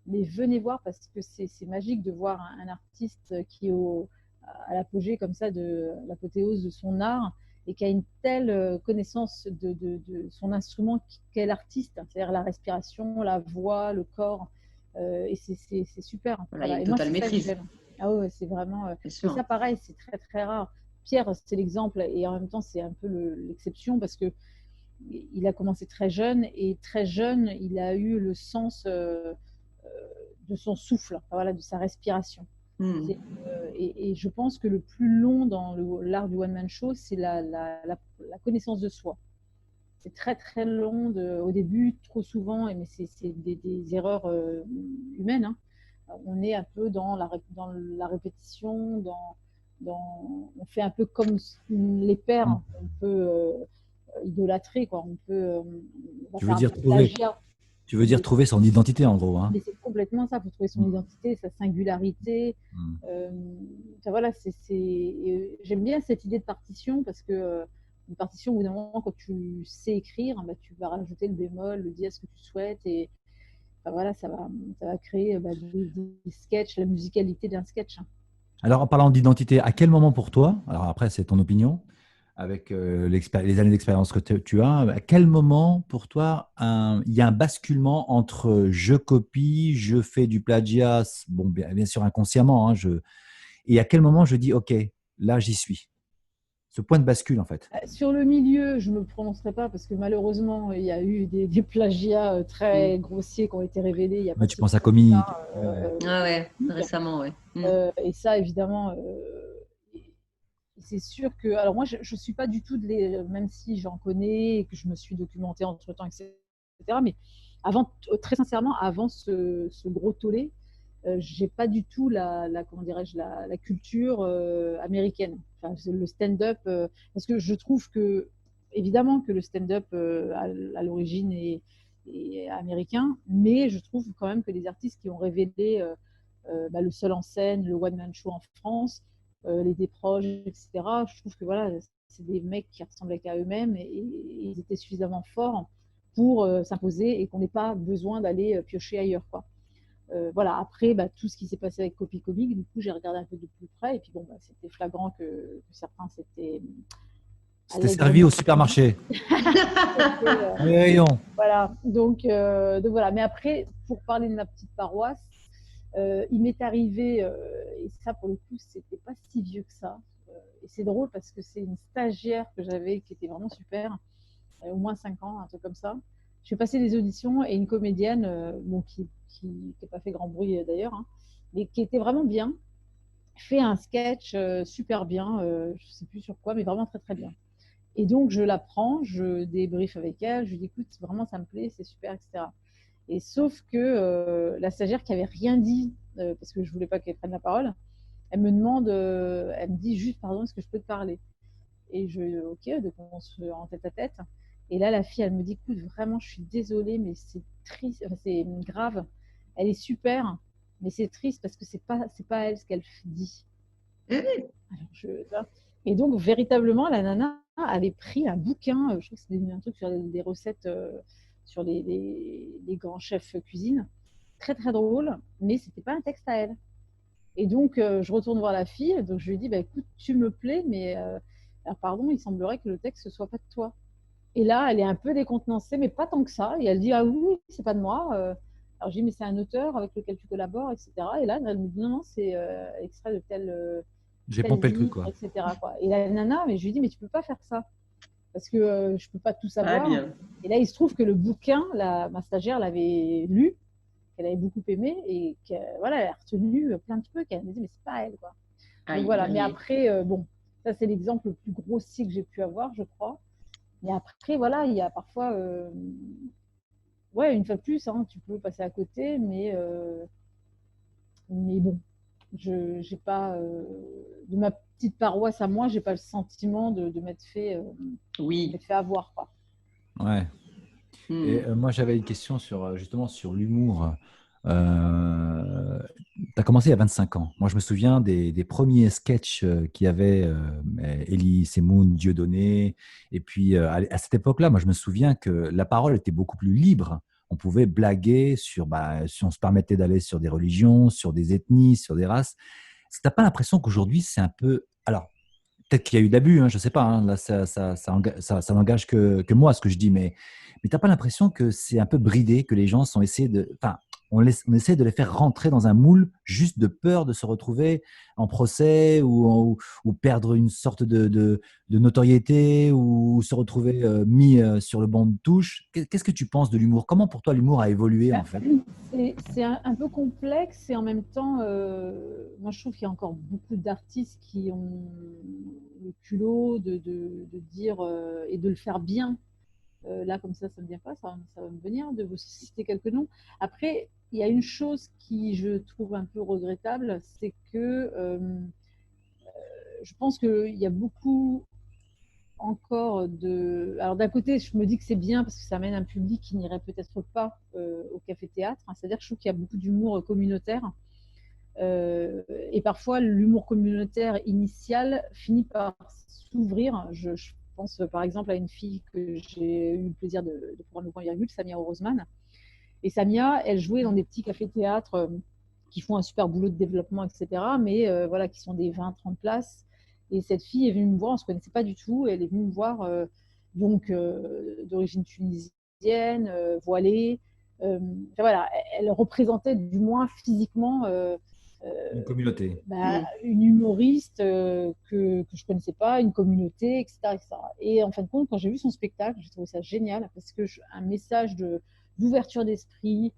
Mais venez voir parce que c'est magique de voir un artiste qui est à l'apogée comme ça de l'apothéose de son art et qui a une telle connaissance de son instrument qu'est l'artiste, c'est-à-dire la respiration, la voix, le corps, et c'est super. Voilà, une totale maîtrise. Ah ouais, c'est vraiment. Et ça, pareil, c'est très très rare. Pierre, c'est l'exemple et en même temps, c'est un peu l'exception parce que il a commencé très jeune et très jeune, il a eu le sens de son souffle, voilà, de sa respiration. Et je pense que le plus long dans l'art du one-man show, c'est la connaissance de soi. C'est très très long au début, trop souvent, mais c'est des erreurs humaines. Hein. On est un peu dans la répétition, on fait un peu comme les pères, on peut idolâtrer, quoi. On peut. Tu veux dire trouver son identité, en gros. Hein. Mais c'est complètement ça. Il faut trouver son identité, sa singularité. Voilà, j'aime bien cette idée de partition parce que une partition, au bout d'un moment, quand tu sais écrire, tu vas rajouter le bémol, le dièse que tu souhaites et voilà, ça va créer des sketchs, la musicalité d'un sketch. Alors, en parlant d'identité, à quel moment pour toi, alors après, c'est ton opinion, avec les années d'expérience que tu as, à quel moment pour toi il y a un basculement entre je copie, je fais du plagiat, bon, bien sûr inconsciemment, hein, et à quel moment je dis ok, là j'y suis. Ce point de bascule en fait. Sur le milieu, je ne me prononcerai pas parce que malheureusement, il y a eu des plagiats très grossiers qui ont été révélés. Il y a tu penses à Comique. Récemment, oui. Et ça, évidemment, c'est sûr que… Alors moi, je ne suis pas du tout, même si j'en connais et que je me suis documentée entre-temps, etc. Mais très sincèrement, avant ce gros tollé, j'ai pas du tout la culture américaine, enfin, le stand-up, parce que je trouve que évidemment que le stand-up à l'origine est américain, mais je trouve quand même que les artistes qui ont révélé le seul en scène, le one man show en France, les Desproges, etc. Je trouve que voilà, c'est des mecs qui ressemblaient qu'à eux-mêmes et ils étaient suffisamment forts pour s'imposer et qu'on n'ait pas besoin d'aller piocher ailleurs, quoi. Voilà, après, tout ce qui s'est passé avec Copy Comics, du coup, j'ai regardé un peu de plus près et puis bon, c'était flagrant que certains s'étaient… C'était servi au supermarché. Voilà, donc voilà. Mais après, pour parler de ma petite paroisse, il m'est arrivé, et ça pour le coup, c'était pas si vieux que ça. Et c'est drôle parce que c'est une stagiaire que j'avais qui était vraiment super, au moins 5 ans, un truc comme ça. Je suis passée des auditions et une comédienne, qui n'a pas fait grand bruit d'ailleurs, hein, mais qui était vraiment bien, fait un sketch super bien, je ne sais plus sur quoi, mais vraiment très très bien. Et donc je la prends, je débriefe avec elle, je lui dis écoute, vraiment ça me plaît, c'est super, etc. Et sauf que la stagiaire qui avait rien dit, parce que je voulais pas qu'elle prenne la parole, elle me demande, elle me dit juste pardon, est-ce que je peux te parler? Et ok, donc on se fait en tête à tête. Et là, la fille, elle me dit, écoute, vraiment, je suis désolée, mais c'est triste, enfin, c'est grave. Elle est super, mais c'est triste parce que c'est pas elle ce qu'elle dit. Alors, et donc, véritablement, la nana avait pris un bouquin, je crois que c'était un truc sur des recettes, sur les grands chefs cuisine. Très, très drôle, mais c'était pas un texte à elle. Et donc, je retourne voir la fille, donc je lui dis, écoute, tu me plais, mais alors, pardon, il semblerait que le texte ne soit pas de toi. Et là, elle est un peu décontenancée, mais pas tant que ça. Et elle dit, ah oui, c'est pas de moi. Alors, je dis, mais c'est un auteur avec lequel tu collabores, etc. Et là, elle me dit, non, c'est extrait de J'ai tel pompé le truc, livre, quoi. etc. quoi. Et la nana, mais je lui dis, mais tu peux pas faire ça parce que je peux pas tout Ah, savoir. bien. Et là, il se trouve que le bouquin, ma stagiaire l'avait lu, qu'elle avait beaucoup aimé et qu'elle voilà, elle a retenu plein de trucs. Elle me dit, mais c'est pas elle, quoi. Donc Aïe, voilà. Mais aïe. après, bon, ça c'est l'exemple le plus grossier que j'ai pu avoir, je crois. Mais après, voilà, il y a parfois, ouais, une fois de plus, hein, tu peux passer à côté, mais bon, je j'ai pas de ma petite paroisse à moi, j'ai pas le sentiment de Oui. m'être fait avoir, quoi. Ouais. Et Hmm. moi, j'avais une question sur, justement sur l'humour. Tu as commencé il y a 25 ans. Moi, je me souviens des premiers sketchs qu'il y avait, Elie Semoun, Dieudonné. Et puis, à cette époque-là, moi, je me souviens que la parole était beaucoup plus libre. On pouvait blaguer sur, bah, si on se permettait d'aller sur des religions, sur des ethnies, sur des races. Tu n'as pas l'impression qu'aujourd'hui, c'est un peu. Alors, peut-être qu'il y a eu d'abus, hein, je ne sais pas. Hein, là, ça n'engage que moi, ce que je dis. Mais tu n'as pas l'impression que c'est un peu bridé, que les gens sont essayés de. Enfin, on essaie de les faire rentrer dans un moule juste de peur de se retrouver en procès ou perdre une sorte de notoriété ou se retrouver mis sur le banc de touche. Qu'est-ce que tu penses de l'humour? Comment pour toi l'humour a évolué en fait? C'est un peu complexe et en même temps, moi je trouve qu'il y a encore beaucoup d'artistes qui ont le culot de dire et de le faire bien. Là, comme ça ne me vient pas, ça va me venir de vous citer quelques noms. Après, il y a une chose qui je trouve un peu regrettable, c'est que je pense qu'il y a beaucoup encore de. Alors d'un côté, je me dis que c'est bien parce que ça amène un public qui n'irait peut-être pas au café-théâtre. C'est-à-dire que je trouve qu'il y a beaucoup d'humour communautaire. Et parfois, l'humour communautaire initial finit par s'ouvrir. Je pense par exemple à une fille que j'ai eu le plaisir de prendre le point virgule, Samia Orozman. Et Samia, elle jouait dans des petits cafés-théâtres qui font un super boulot de développement, etc. Mais voilà, qui sont des 20-30 places. Et cette fille est venue me voir, on ne se connaissait pas du tout. Elle est venue me voir, d'origine tunisienne, voilée. Voilà, elle représentait du moins physiquement Une communauté. une humoriste que je ne connaissais pas, une communauté, etc., etc. Et en fin de compte, quand j'ai vu son spectacle, j'ai trouvé ça génial parce que un message d'ouverture d'esprit,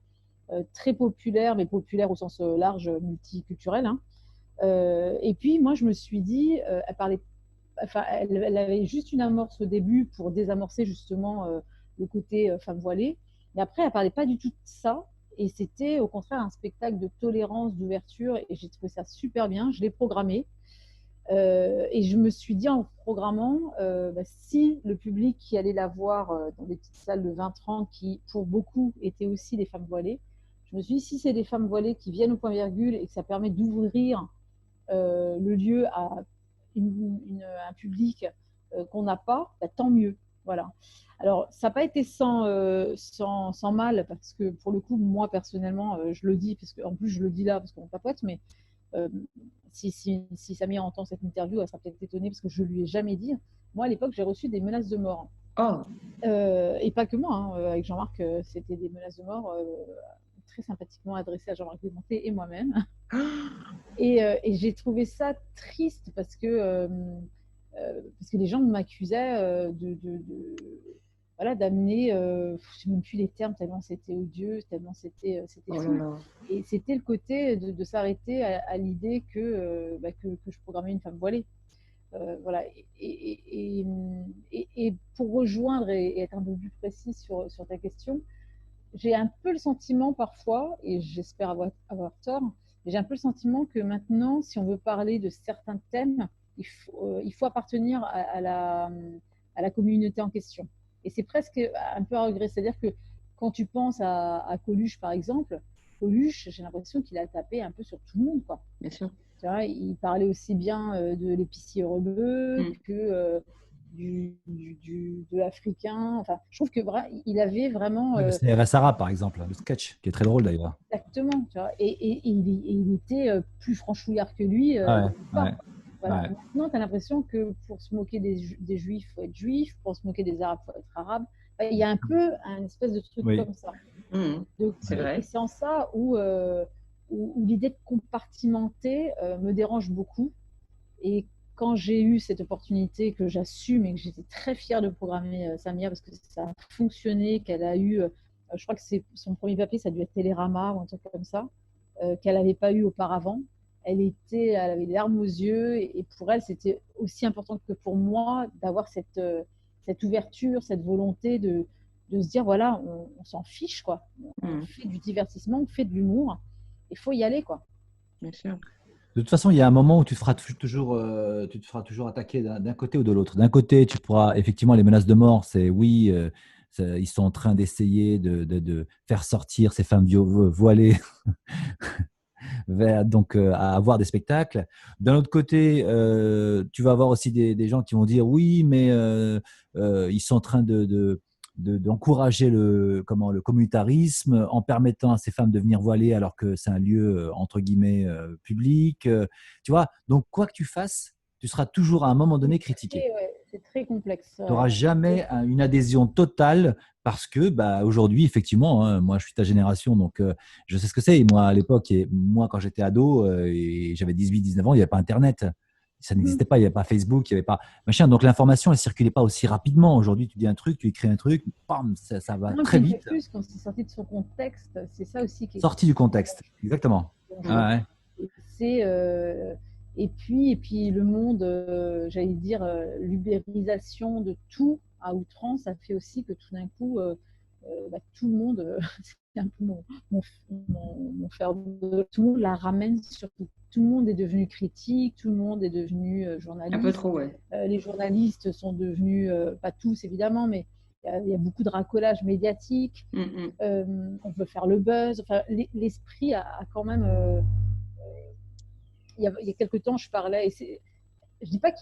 très populaire, mais populaire au sens large, multiculturel. Hein. Et puis, moi, je me suis dit, elle avait juste une amorce au début pour désamorcer justement le côté femme voilée. Et après, elle parlait pas du tout de ça. Et c'était au contraire un spectacle de tolérance, d'ouverture. Et j'ai trouvé ça super bien. Je l'ai programmé. Et je me suis dit en programmant, si le public qui allait la voir dans des petites salles de 20-30, qui pour beaucoup étaient aussi des femmes voilées, je me suis dit, si c'est des femmes voilées qui viennent au point virgule et que ça permet d'ouvrir le lieu à un public qu'on n'a pas, tant mieux. Voilà. Alors, ça n'a pas été sans mal, parce que pour le coup, moi personnellement, je le dis, parce qu'en plus je le dis là, parce qu'on papote, mais euh, si Samir entend cette interview, elle sera peut-être étonnée, parce que je ne lui ai jamais dit. Moi, à l'époque, j'ai reçu des menaces de mort. Oh, Et pas que moi, hein, avec Jean-Marc, c'était des menaces de mort très sympathiquement adressées à Jean-Marc Dumonté et moi-même. Et j'ai trouvé ça triste parce que les gens m'accusaient voilà, d'amener, je ne sais même plus les termes, tellement c'était odieux, tellement c'était oh là fou. là. Et c'était le côté de s'arrêter à l'idée que je programmais une femme voilée. Voilà. Et pour rejoindre et être un peu plus précis sur ta question, j'ai un peu le sentiment parfois, et j'espère avoir tort, mais j'ai un peu le sentiment que maintenant, si on veut parler de certains thèmes, il faut appartenir à la communauté en question. Et c'est presque un peu à regret. C'est-à-dire que quand tu penses à Coluche, par exemple, Coluche, j'ai l'impression qu'il a tapé un peu sur tout le monde, quoi. Bien sûr. Tu vois, il parlait aussi bien de l'épicier rebeu que de l'africain. Enfin, je trouve que il avait vraiment Le CRS arabe, par exemple, le sketch, qui est très drôle d'ailleurs. exactement. Tu vois, et il était plus franchouillard que lui. Ouais, ouais, Voilà. ouais. Maintenant, tu as l'impression que pour se moquer des juifs, il faut être juif. Pour se moquer des arabes, il faut être arabe. Enfin, il y a un peu un espèce de truc Oui. comme ça. C'est vrai. Et c'est en ça où l'idée de compartimenter me dérange beaucoup. Et quand j'ai eu cette opportunité que j'assume et que j'étais très fière de programmer Samia parce que ça a fonctionné, qu'elle a eu, je crois que c'est son premier papier, ça a dû être Télérama ou un truc comme ça, qu'elle n'avait pas eu auparavant. Elle avait les larmes aux yeux et pour elle, c'était aussi important que pour moi d'avoir cette ouverture, cette volonté de se dire voilà, on s'en fiche quoi. On fait du divertissement, on fait de l'humour. Il faut y aller quoi. Bien sûr. De toute façon, il y a un moment où tu te feras toujours attaquer d'un côté ou de l'autre. D'un côté, tu pourras effectivement les menaces de mort, c'est oui, ils sont en train d'essayer de faire sortir ces femmes voilées à avoir des spectacles. D'un autre côté, tu vas avoir aussi des gens qui vont dire oui, mais ils sont en train d'encourager le communautarisme en permettant à ces femmes de venir voiler alors que c'est un lieu entre guillemets public. Tu vois, donc quoi que tu fasses, tu seras toujours à un moment donné critiqué. C'est très complexe. Tu n'auras jamais une adhésion totale parce que aujourd'hui, effectivement, hein, moi je suis ta génération, donc je sais ce que c'est. Et moi à l'époque, moi quand j'étais ado et j'avais 18-19 ans, il n'y avait pas Internet. Ça n'existait pas, il n'y avait pas Facebook, il n'y avait pas machin. Donc l'information, elle ne circulait pas aussi rapidement. Aujourd'hui, tu dis un truc, tu écris un truc, bam, ça va très vite. Plus, quand c'est sorti de son contexte, c'est ça aussi qui est sorti du contexte, exactement. Ouais. Et puis le monde, j'allais dire, l'ubérisation de tout à outrance, ça fait aussi que tout d'un coup, tout le monde, c'est un peu mon fer de tout le monde la ramène sur tout. Tout le monde est devenu critique, tout le monde est devenu journaliste. Un peu trop, ouais. Les journalistes sont devenus, pas tous évidemment, mais il y a beaucoup de racolage médiatique. On veut faire le buzz. Enfin, l'esprit a quand même. Il y a quelques temps, je parlais. Je dis pas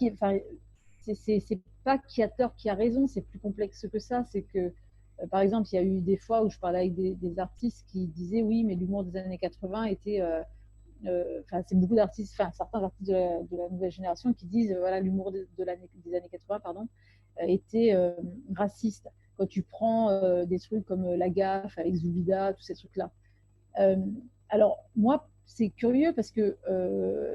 c'est pas qui a tort, qui a raison. C'est plus complexe que ça. C'est que, par exemple, il y a eu des fois où je parlais avec des artistes qui disaient oui, mais l'humour des années 80 était. C'est beaucoup d'artistes, certains artistes de la nouvelle génération qui disent voilà, l'humour des années 80 était raciste. Quand tu prends des trucs comme La Gaffe avec Zoubida, tous ces trucs-là. Alors, moi, c'est curieux parce que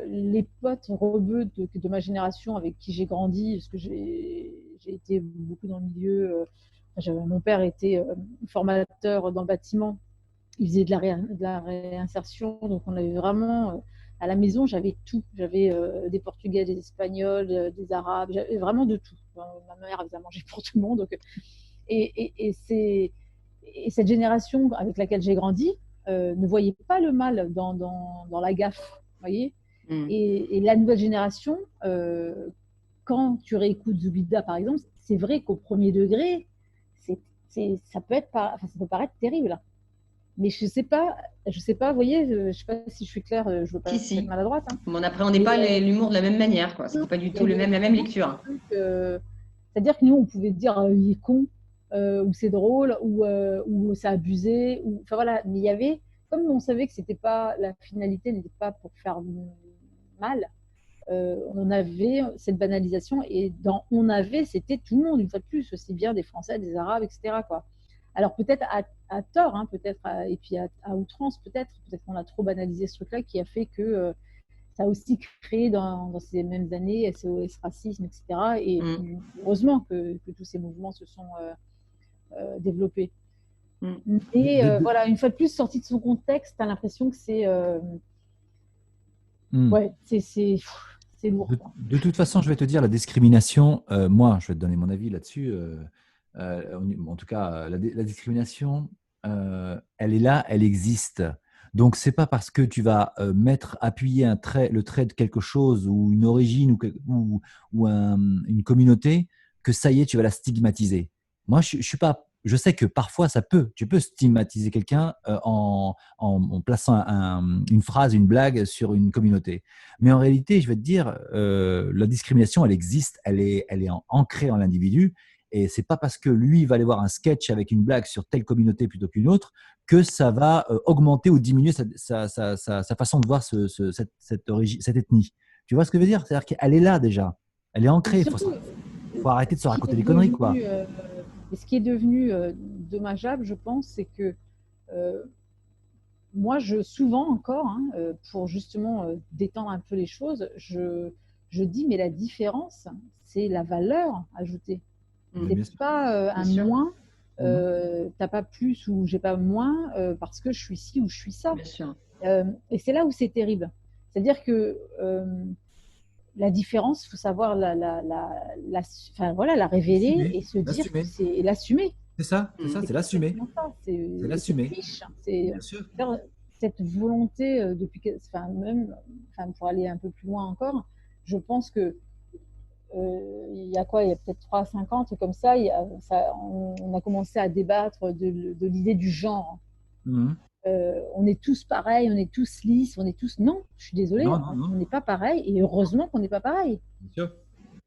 les potes rebeux de ma génération avec qui j'ai grandi, parce que j'ai été beaucoup dans le milieu, mon père était formateur dans le bâtiment, il faisait de la réinsertion, donc on avait vraiment, à la maison, j'avais tout. J'avais des Portugais, des Espagnols, des Arabes, j'avais vraiment de tout. Ma mère avait à manger pour tout le monde. Donc, et cette génération avec laquelle j'ai grandi ne voyait pas le mal dans la gaffe, voyez. Et la nouvelle génération, quand tu réécoutes Zoubida, par exemple, c'est vrai qu'au premier degré, ça peut paraître terrible. Mais je sais pas, vous voyez, je sais pas si je suis claire, je veux pas être maladroite. Hein. On n'appréhendait pas l'humour de la même manière, quoi. C'était pas du tout la même lecture. C'est-à-dire que nous, on pouvait dire il est con, ou c'est drôle, ou c'est abusé, enfin voilà. Mais il y avait, comme on savait que c'était pas la finalité n'était pas pour faire mal, on avait cette banalisation et c'était tout le monde une fois de plus, aussi bien des Français, des Arabes, etc. quoi. Alors peut-être à tort, hein, et puis à outrance, peut-être qu'on a trop banalisé ce truc-là qui a fait que ça a aussi créé dans ces mêmes années SOS racisme, etc. Et heureusement que tous ces mouvements se sont développés. Et voilà, une fois de plus, sorti de son contexte, tu as l'impression que c'est c'est lourd. De toute façon, je vais te dire, la discrimination, moi, je vais te donner mon avis là-dessus. En tout cas, la discrimination, elle est là, elle existe. Donc, c'est pas parce que tu vas appuyer le trait de quelque chose ou une origine ou une communauté que ça y est, tu vas la stigmatiser. Moi, je suis pas. Je sais que parfois, tu peux stigmatiser quelqu'un en plaçant une phrase, une blague sur une communauté. Mais en réalité, je vais te dire, la discrimination, elle existe, elle est ancrée en l'individu. Et c'est pas parce que lui va aller voir un sketch avec une blague sur telle communauté plutôt qu'une autre que ça va augmenter ou diminuer sa façon de voir cette ethnie. Tu vois ce que je veux dire? C'est-à-dire qu'elle est là déjà, elle est ancrée. Il faut arrêter de se raconter des conneries, quoi. Et ce qui est devenu dommageable, je pense, c'est que moi, souvent encore, hein, pour justement détendre un peu les choses, je dis, mais la différence, c'est la valeur ajoutée. Mais bien C'est sûr. pas un sûr. moins, Mhm. t'as pas plus ou j'ai pas moins parce que je suis ci ou je suis ça. Bien sûr. Et c'est là où c'est terrible. C'est-à-dire que la différence, il faut savoir enfin, voilà, la révéler L'assumer. et se dire que L'assumer. c'est l'assumer. C'est ça, Mm. c'est l'assumer. Exactement ça. C'est C'est l'assumer. riche. C'est Bien sûr. faire cette volonté enfin, même enfin, pour aller un peu plus loin encore, je pense que il y a quoi, il y a peut-être 3 à 5 ans, un truc comme ça, on a commencé à débattre de l'idée du genre. Mhm. On est tous pareils, on est tous lisses, on est tous. Non, je suis désolée, Non, non, non. on n'est pas pareil et heureusement qu'on n'est pas pareil. Bien sûr.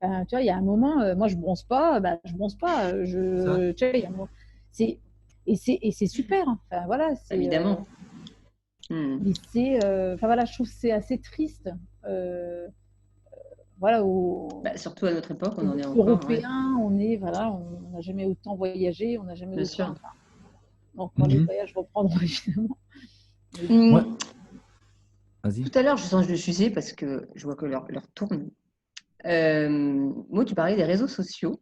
Tu vois, il y a un moment, moi je bronze pas, bah, je bronze pas. Ça. Tu vois, il y a un moment- c'est, et c'est super. Enfin voilà, Évidemment. Mm. enfin voilà, je trouve que c'est assez triste. Euh, voilà, Bah, surtout à notre époque, on en est encore. Ouais. Européens, voilà, on n'a jamais autant voyagé, on n'a jamais Bien autant. sûr. Enfin, encore les Mhm. voyages reprendre évidemment. Mais Ouais, Mm. vas-y. Tout à l'heure, je change de sujet parce que je vois que l'heure tourne. Moi, tu parlais des réseaux sociaux.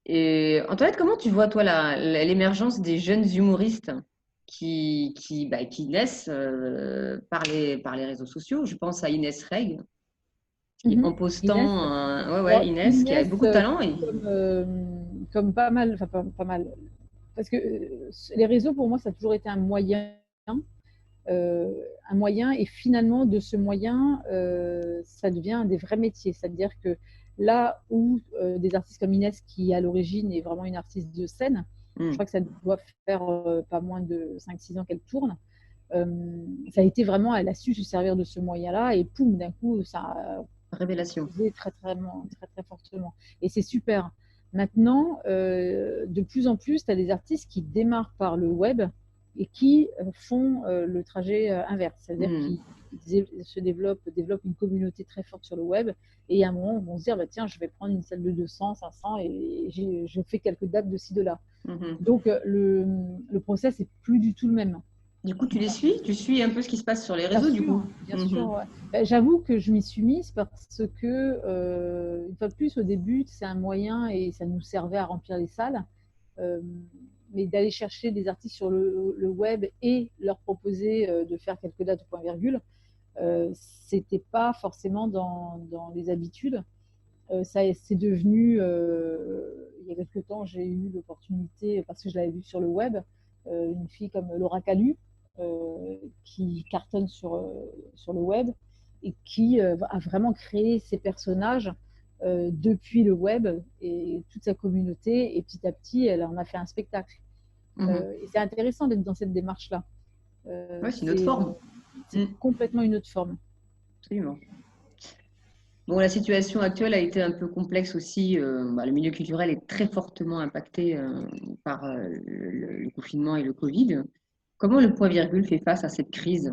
Et Antoinette, comment tu vois, toi, l'émergence des jeunes humoristes qui naissent par les réseaux sociaux? Je pense à Inès Reg, qui, en Inès, postant, ouais, bon, ouais, Inès, qui a Inès, beaucoup de talent. comme, comme pas mal, enfin pas mal, parce que les réseaux pour moi ça a toujours été un moyen et finalement de ce moyen ça devient des vrais métiers, c'est-à-dire que là où des artistes comme Inès qui à l'origine est vraiment une artiste de scène, je Hmm, crois que ça doit faire pas moins de 5-6 ans qu'elle tourne. Ça a été vraiment, elle a su se servir de ce moyen-là et poum, d'un coup, ça a révélation. explosé très fortement. Et c'est super. Maintenant, de plus en plus, tu as des artistes qui démarrent par le web et qui font le trajet inverse, c'est-à-dire Hmm, qu'ils développent une communauté très forte sur le web et à un moment, ils vont se dire, bah, tiens, je vais prendre une salle de 200, 500 et je fais quelques dates de ci, de là. mhm. Donc, le process n'est plus du tout le même. Du coup, tu les suis? Tu suis un peu ce qui se passe sur les Bien réseaux, du coup? sûr, bien sûr. Mhm. Ouais. Ben, j'avoue que je m'y suis mise parce que, une fois de plus, au début, c'est un moyen et ça nous servait à remplir les salles. Euh, mais d'aller chercher des artistes sur le web et leur proposer de faire quelques dates au point virgule, c'était pas forcément dans les habitudes. Ça, c'est devenu, il y a quelques temps, j'ai eu l'opportunité, parce que je l'avais vu sur le web, une fille comme Laura Calu, qui cartonne sur le web et qui a vraiment créé ses personnages depuis le web et toute sa communauté. Et petit à petit, elle en a fait un spectacle. Mhm. Et c'est intéressant d'être dans cette démarche-là. Ouais, c'est une autre forme. C'est Hmm, complètement une autre forme. absolument. Bon, la situation actuelle a été un peu complexe aussi. Le milieu culturel est très fortement impacté par le confinement et le Covid. Comment le point virgule fait face à cette crise?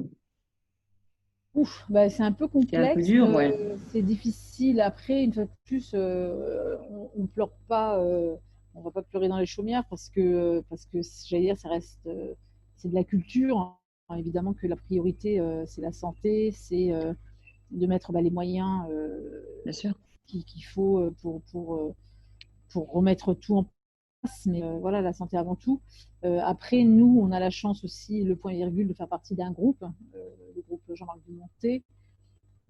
Ouf, bah, c'est un peu C'est un peu complexe, dur, ouais. c'est difficile. Après, une fois de plus, on pleure pas, on va pas pleurer dans les chaumières parce que j'allais dire, ça reste, c'est de la culture, hein. Évidemment que la priorité, c'est la santé, c'est de mettre bah, les moyens Bien sûr. qu'il faut pour remettre tout en place. Mais voilà, la santé avant tout. Après, nous, on a la chance aussi, le point virgule, de faire partie d'un groupe, le groupe Jean-Marc Dumonté.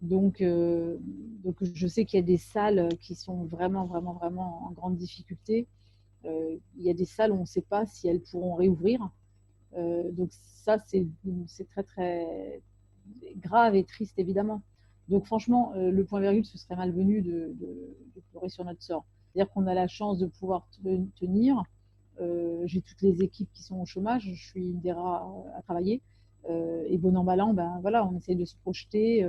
Donc, donc, je sais qu'il y a des salles qui sont vraiment en grande difficulté. Il y a des salles où on ne sait pas si elles pourront réouvrir. Donc ça, c'est très grave et triste, évidemment. Donc franchement, le point virgule, ce serait malvenu de pleurer sur notre sort. C'est-à-dire qu'on a la chance de pouvoir tenir. J'ai toutes les équipes qui sont au chômage, je suis une des rares à travailler. Et bon an, mal an, ben, voilà, on essaye de se projeter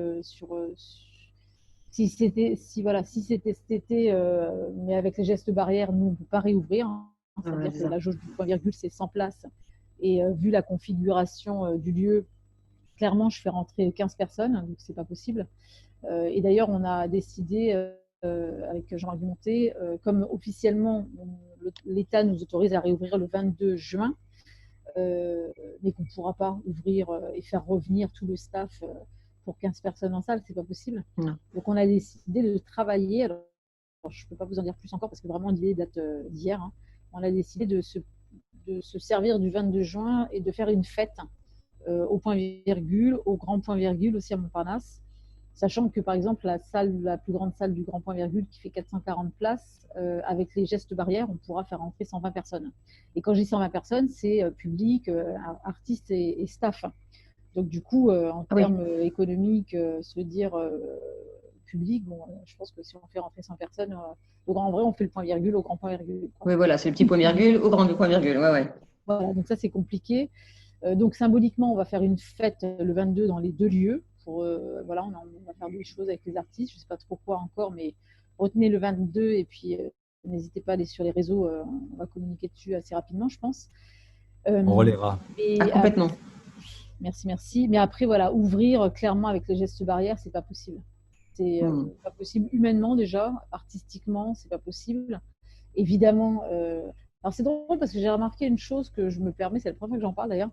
si c'était cet été, mais avec les gestes barrières, nous, on ne peut pas réouvrir, hein. Ouais, C'est-à-dire c'est que ça. la jauge du point virgule, c'est 100 places. Et vu la configuration du lieu, clairement, je fais rentrer 15 personnes, donc c'est pas possible. Et d'ailleurs, on a décidé avec Jean-Marc Dumonté, comme officiellement l'État nous autorise à réouvrir le 22 juin, mais qu'on ne pourra pas ouvrir et faire revenir tout le staff pour 15 personnes en salle, c'est pas possible. Non. Donc on a décidé de travailler. Alors, je ne peux pas vous en dire plus encore parce que vraiment l'idée date d'hier. Hein. On a décidé de se servir du 22 juin et de faire une fête au point virgule, au grand point virgule aussi à Montparnasse. Sachant que, par exemple, la plus grande salle du Grand Point Virgule, qui fait 440 places, avec les gestes barrières, on pourra faire entrer 120 personnes. Et quand je dis 120 personnes, c'est public, artistes et staff. Donc, du coup, en termes économiques, se dire public, bon, je pense que si on fait rentrer 100 personnes, en vrai, on fait le point virgule au Grand Point Virgule. Quoi. Oui, voilà, c'est le petit point virgule au grand point virgule. Ouais. Voilà, donc ça, c'est compliqué. Donc, symboliquement, on va faire une fête le 22 dans les 2 lieux. Voilà, on va faire des choses avec les artistes, je ne sais pas trop quoi encore, mais retenez le 22 et puis n'hésitez pas à aller sur les réseaux, on va communiquer dessus assez rapidement, je pense. On relaiera. Complètement. Merci. Mais après, voilà, ouvrir clairement avec les gestes barrières, c'est pas possible. C'est pas possible humainement déjà, artistiquement, c'est pas possible. Évidemment, alors c'est drôle parce que j'ai remarqué une chose que je me permets, c'est la première fois que j'en parle d'ailleurs.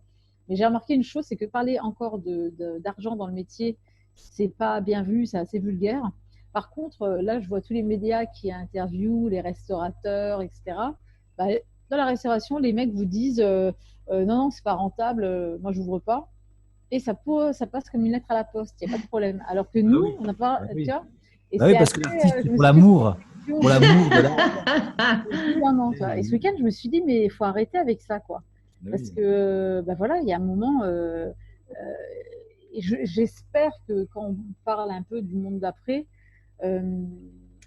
Mais j'ai remarqué une chose, c'est que parler encore d'argent dans le métier, c'est pas bien vu, c'est assez vulgaire. Par contre, là, je vois tous les médias qui interviewent les restaurateurs, etc. Bah, dans la restauration, les mecs vous disent non, c'est pas rentable, moi, j'ouvre pas. Et ça passe comme une lettre à la poste, il n'y a pas de problème. Alors que nous, on n'a pas. Tu vois, et oui, parce que l'artiste, c'est pour l'amour. Pour l'amour de l'art. Et ce week-end, je me suis dit, mais il faut arrêter avec ça, quoi. Parce que, voilà, il y a un moment, et j'espère que quand on parle un peu du monde d'après, il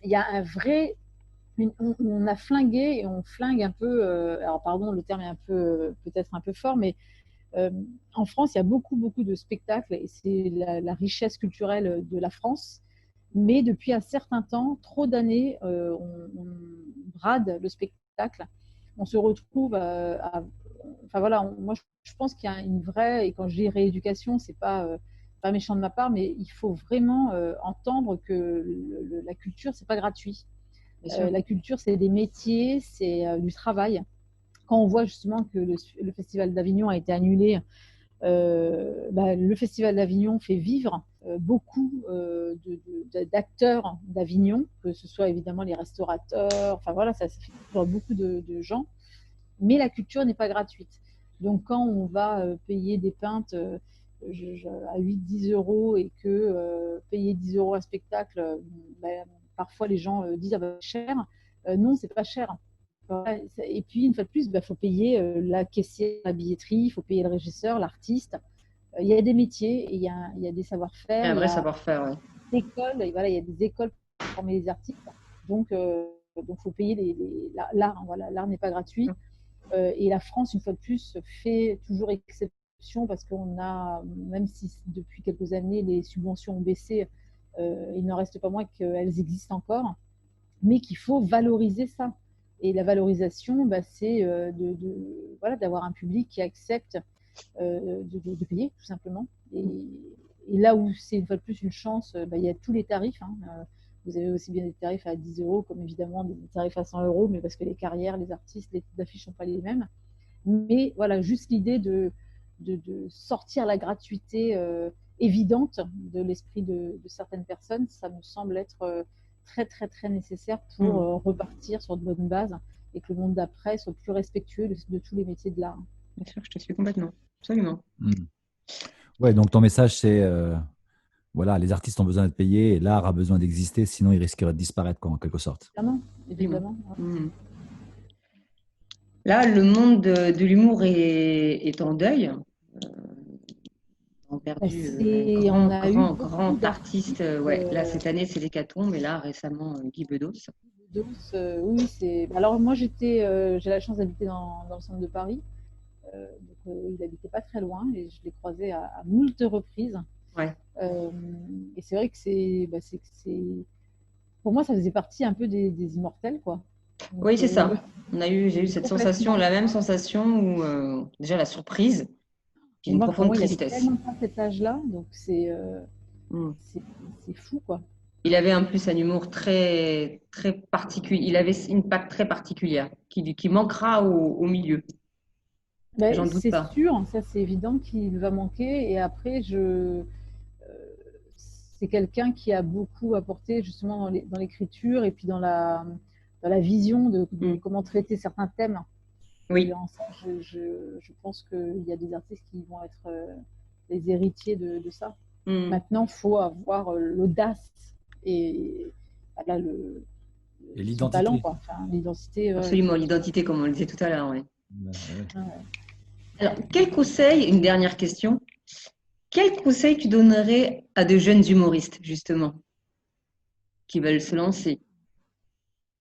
y a un vrai, on a flingué et on flingue un peu, alors pardon, le terme est un peu, peut-être un peu fort, mais en France, il y a beaucoup de spectacles et c'est la richesse culturelle de la France. Mais depuis un certain temps, trop d'années, on brade le spectacle. On se retrouve enfin voilà, moi je pense qu'il y a une vraie, et quand je dis rééducation, c'est pas méchant de ma part, mais il faut vraiment entendre que la culture, c'est pas gratuit. La culture, c'est des métiers, c'est du travail. Quand on voit justement que le Festival d'Avignon a été annulé, le Festival d'Avignon fait vivre beaucoup d'acteurs d'Avignon, que ce soit évidemment les restaurateurs, enfin voilà, ça fait vivre beaucoup de gens. Mais la culture n'est pas gratuite. Donc, quand on va payer des pintes à 8-10 euros et que payer 10 euros un spectacle, parfois les gens disent ah bah, cher. Non, c'est pas cher. Et puis, une fois de plus, faut payer la caissière, la billetterie, il faut payer le régisseur, l'artiste. Il y a des métiers et il y a des savoir-faire. Il y a un vrai savoir-faire, oui. Il y a des écoles pour former les artistes. Donc, faut payer l'art. Voilà, l'art n'est pas gratuit. Et la France, une fois de plus, fait toujours exception parce qu'on a, même si depuis quelques années les subventions ont baissé, il n'en reste pas moins qu'elles existent encore, mais qu'il faut valoriser ça. Et la valorisation, c'est d'avoir un public qui accepte de payer, tout simplement. Et là où c'est une fois de plus une chance, il y a tous les tarifs. Vous avez aussi bien des tarifs à 10 euros comme évidemment des tarifs à 100 euros, mais parce que les carrières, les artistes, les têtes d'affiche ne sont pas les mêmes. Mais voilà, juste l'idée de sortir la gratuité évidente de l'esprit de certaines personnes, ça me semble être très, très, très nécessaire pour repartir sur de bonnes bases et que le monde d'après soit plus respectueux de tous les métiers de l'art. Bien sûr, je te suis complètement. Absolument. Ouais, donc ton message, c'est voilà, les artistes ont besoin d'être payés et l'art a besoin d'exister, sinon il risquerait de disparaître, en quelque sorte. Évidemment. Là, le monde de l'humour est en deuil. On a perdu un grand artiste. Là, cette année, c'est l'hécatombe, mais là, récemment, Guy Bedos. Oui, c'est. Alors, moi, j'ai la chance d'habiter dans le centre de Paris. Donc, il n'habitait pas très loin et je l'ai croisé à moult reprises. Ouais. Et c'est vrai que c'est. Pour moi, ça faisait partie un peu des immortels, quoi. Donc, oui, c'est ça. J'ai eu cette sensation, la même sensation où déjà la surprise, puis une profonde tristesse. Il n'avait tellement pas cet âge-là, donc c'est fou, quoi. Il avait en plus un humour très, très particulier. Il avait une patte très particulière qui manquera au milieu. J'en doute C'est pas. sûr, ça c'est évident qu'il va manquer. Et après, c'est quelqu'un qui a beaucoup apporté justement dans l'écriture et puis dans la vision de Mm. comment traiter certains thèmes. Et Oui. je pense qu'il y a des artistes qui vont être les héritiers de ça. Mm. Maintenant, il faut avoir l'audace et voilà, Et son talent, l'identité. quoi. Enfin, l'identité. Ouais, Absolument, l'identité, comme on le disait tout à l'heure. Oui. Ouais. ouais. Alors, quel conseil, une dernière question, quel conseil tu donnerais à de jeunes humoristes, justement, qui veulent se lancer?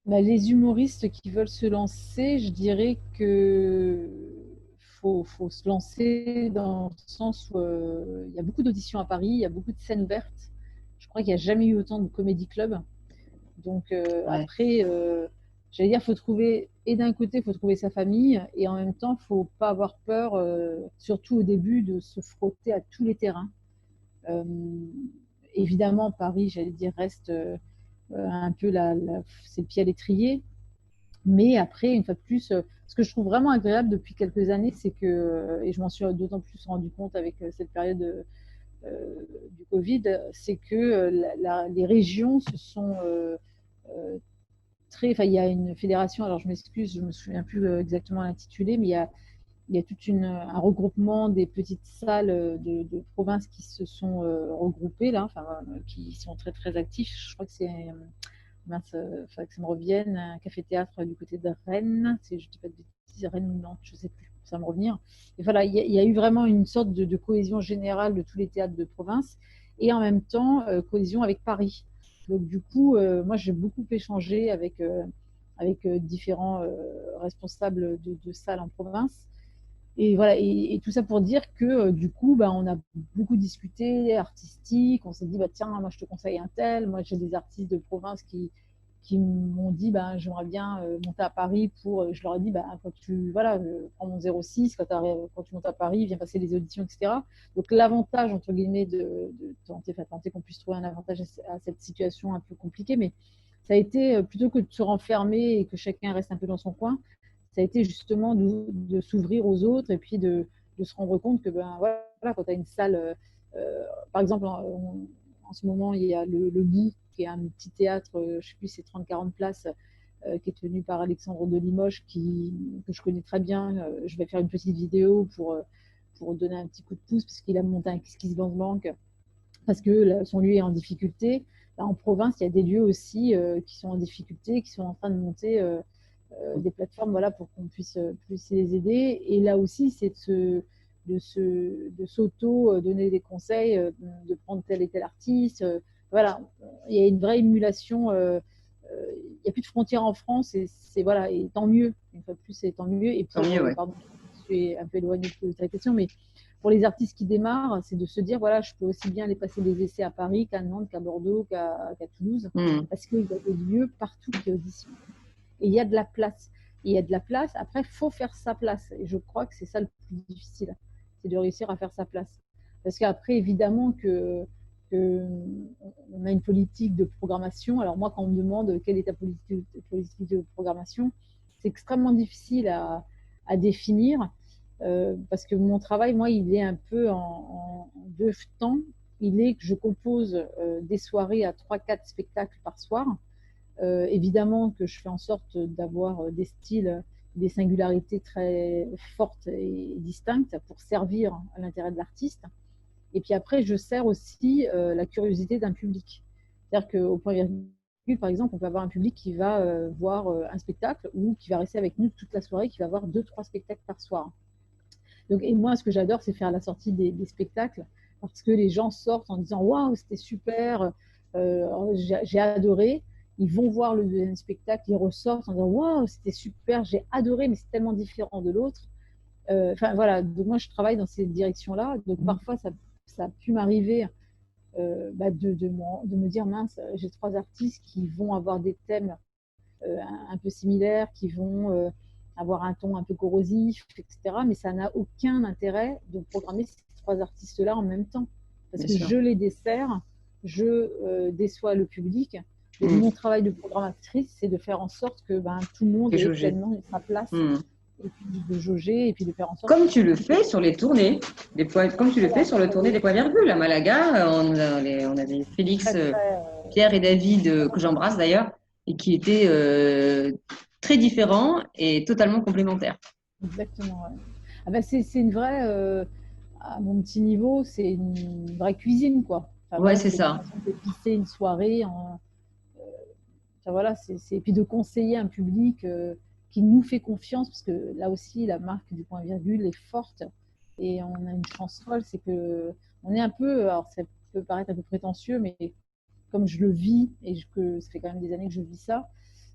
Bah, les humoristes qui veulent se lancer, je dirais que faut se lancer dans le sens où il y a beaucoup d'auditions à Paris, il y a beaucoup de scènes ouvertes. Je crois qu'il n'y a jamais eu autant de comédie club. Donc Ouais. après, j'allais dire, faut trouver, et d'un côté, faut trouver sa famille, et en même temps, faut pas avoir peur, surtout au début, de se frotter à tous les terrains. Euh, Évidemment, Paris, j'allais dire, reste un peu c'est le pied à l'étrier. Mais après, une fois de plus, ce que je trouve vraiment agréable depuis quelques années, c'est que, et je m'en suis d'autant plus rendu compte avec cette période du Covid, c'est que les régions se sont enfin, il y a une fédération, alors je m'excuse, je ne me souviens plus exactement l'intitulé, mais il y a tout un regroupement des petites salles de province qui se sont regroupées là, enfin, qui sont très très actifs. Je crois que c'est mince, il faudrait que ça me revienne, un café-théâtre du côté de Rennes, si je ne dis pas de bêtises, Rennes ou Nantes, je ne sais plus, ça me revenir. Et voilà, il y a eu vraiment une sorte de cohésion générale de tous les théâtres de province et en même temps cohésion avec Paris. Donc du coup, moi j'ai beaucoup échangé avec différents responsables de salles en province. Et voilà, et tout ça pour dire que du coup, bah, on a beaucoup discuté artistique. On s'est dit, bah, tiens, moi je te conseille un tel. Moi j'ai des artistes de province qui m'ont dit, bah, j'aimerais bien monter à Paris pour. Je leur ai dit, bah, quand tu voilà, prends mon 06, quand tu montes à Paris, viens passer les auditions, etc. Donc l'avantage, entre guillemets, de tenter qu'on puisse trouver un avantage à cette situation un peu compliquée, mais ça a été plutôt que de se renfermer et que chacun reste un peu dans son coin, ça a été justement de s'ouvrir aux autres et puis de se rendre compte que ben, voilà, quand tu as une salle, par exemple, en ce moment, il y a le Bout, qui est un petit théâtre, je ne sais plus, c'est 30-40 places, qui est tenu par Alexandre de Limoges, que je connais très bien. Je vais faire une petite vidéo pour donner un petit coup de pouce, parce qu'il a monté un Kiss Bank, parce que là, son lieu est en difficulté. Là, en province, il y a des lieux aussi qui sont en difficulté, qui sont en train de monter des plateformes, voilà, pour qu'on puisse les aider. Et là aussi, c'est de s'auto donner des conseils, de prendre tel et tel artiste. Voilà, il y a une vraie émulation. Il n'y a plus de frontières en France et c'est voilà, et tant mieux. Une fois de plus, c'est tant mieux. Et Tant pour, mieux, ouais. pardon, je suis un peu éloignée de ta question, mais pour les artistes qui démarrent, c'est de se dire voilà, je peux aussi bien aller passer des essais à Paris qu'à Nantes, qu'à Bordeaux, qu'à Toulouse, Mm. parce qu'il y a des lieux partout qui auditionnent. Et il y a de la place. Et il y a de la place. Après, il faut faire sa place. Et je crois que c'est ça le plus difficile, c'est de réussir à faire sa place. Parce qu'après, évidemment on a une politique de programmation. Alors moi, quand on me demande quelle est ta politique de programmation, c'est extrêmement difficile à définir. Parce que mon travail, moi, il est un peu en deux temps. Il est que je compose des soirées à 3-4 spectacles par soir. Évidemment que je fais en sorte d'avoir des styles, des singularités très fortes et distinctes pour servir à l'intérêt de l'artiste. Et puis après, je sers aussi la curiosité d'un public. C'est-à-dire qu'au point virgule, par exemple, on peut avoir un public qui va voir un spectacle ou qui va rester avec nous toute la soirée, qui va voir 2-3 spectacles par soir. Donc, et moi, ce que j'adore, c'est faire la sortie des spectacles parce que les gens sortent en disant waouh, c'était super, j'ai adoré. Ils vont voir le deuxième spectacle, ils ressortent en disant waouh, c'était super, j'ai adoré, mais c'est tellement différent de l'autre. Enfin voilà, donc moi je travaille dans cette direction-là. Donc parfois ça a pu m'arriver de me dire mince, j'ai 3 artistes qui vont avoir des thèmes un peu similaires, qui vont avoir un ton un peu corrosif, etc. Mais ça n'a aucun intérêt de programmer ces 3 artistes-là en même temps. Parce Bien que sûr. je les desserre, je déçois le public. Donc, Mm. mon travail de programmatrice, c'est de faire en sorte que tout le monde C'est ait jaugé. pleinement sa place Mm. et puis de jauger et puis de faire en sorte. Comme tu le fais sur les tournées, comme tu le fais sur le tournée des points-virgules. À Malaga, on avait Félix, Pierre et David, que j'embrasse d'ailleurs, et qui étaient très différents et totalement complémentaires. Exactement. Ouais. Ah bah c'est une vraie, à mon petit niveau, c'est une vraie cuisine, quoi. Enfin, Ouais, voilà, c'est ça. Une façon d'épicer une soirée. Enfin, voilà, et puis de conseiller un public qui nous fait confiance, parce que là aussi, la marque du point virgule est forte. Et on a une chance folle, c'est que on est un peu, alors ça peut paraître un peu prétentieux, mais comme je le vis, et que ça fait quand même des années que je vis ça,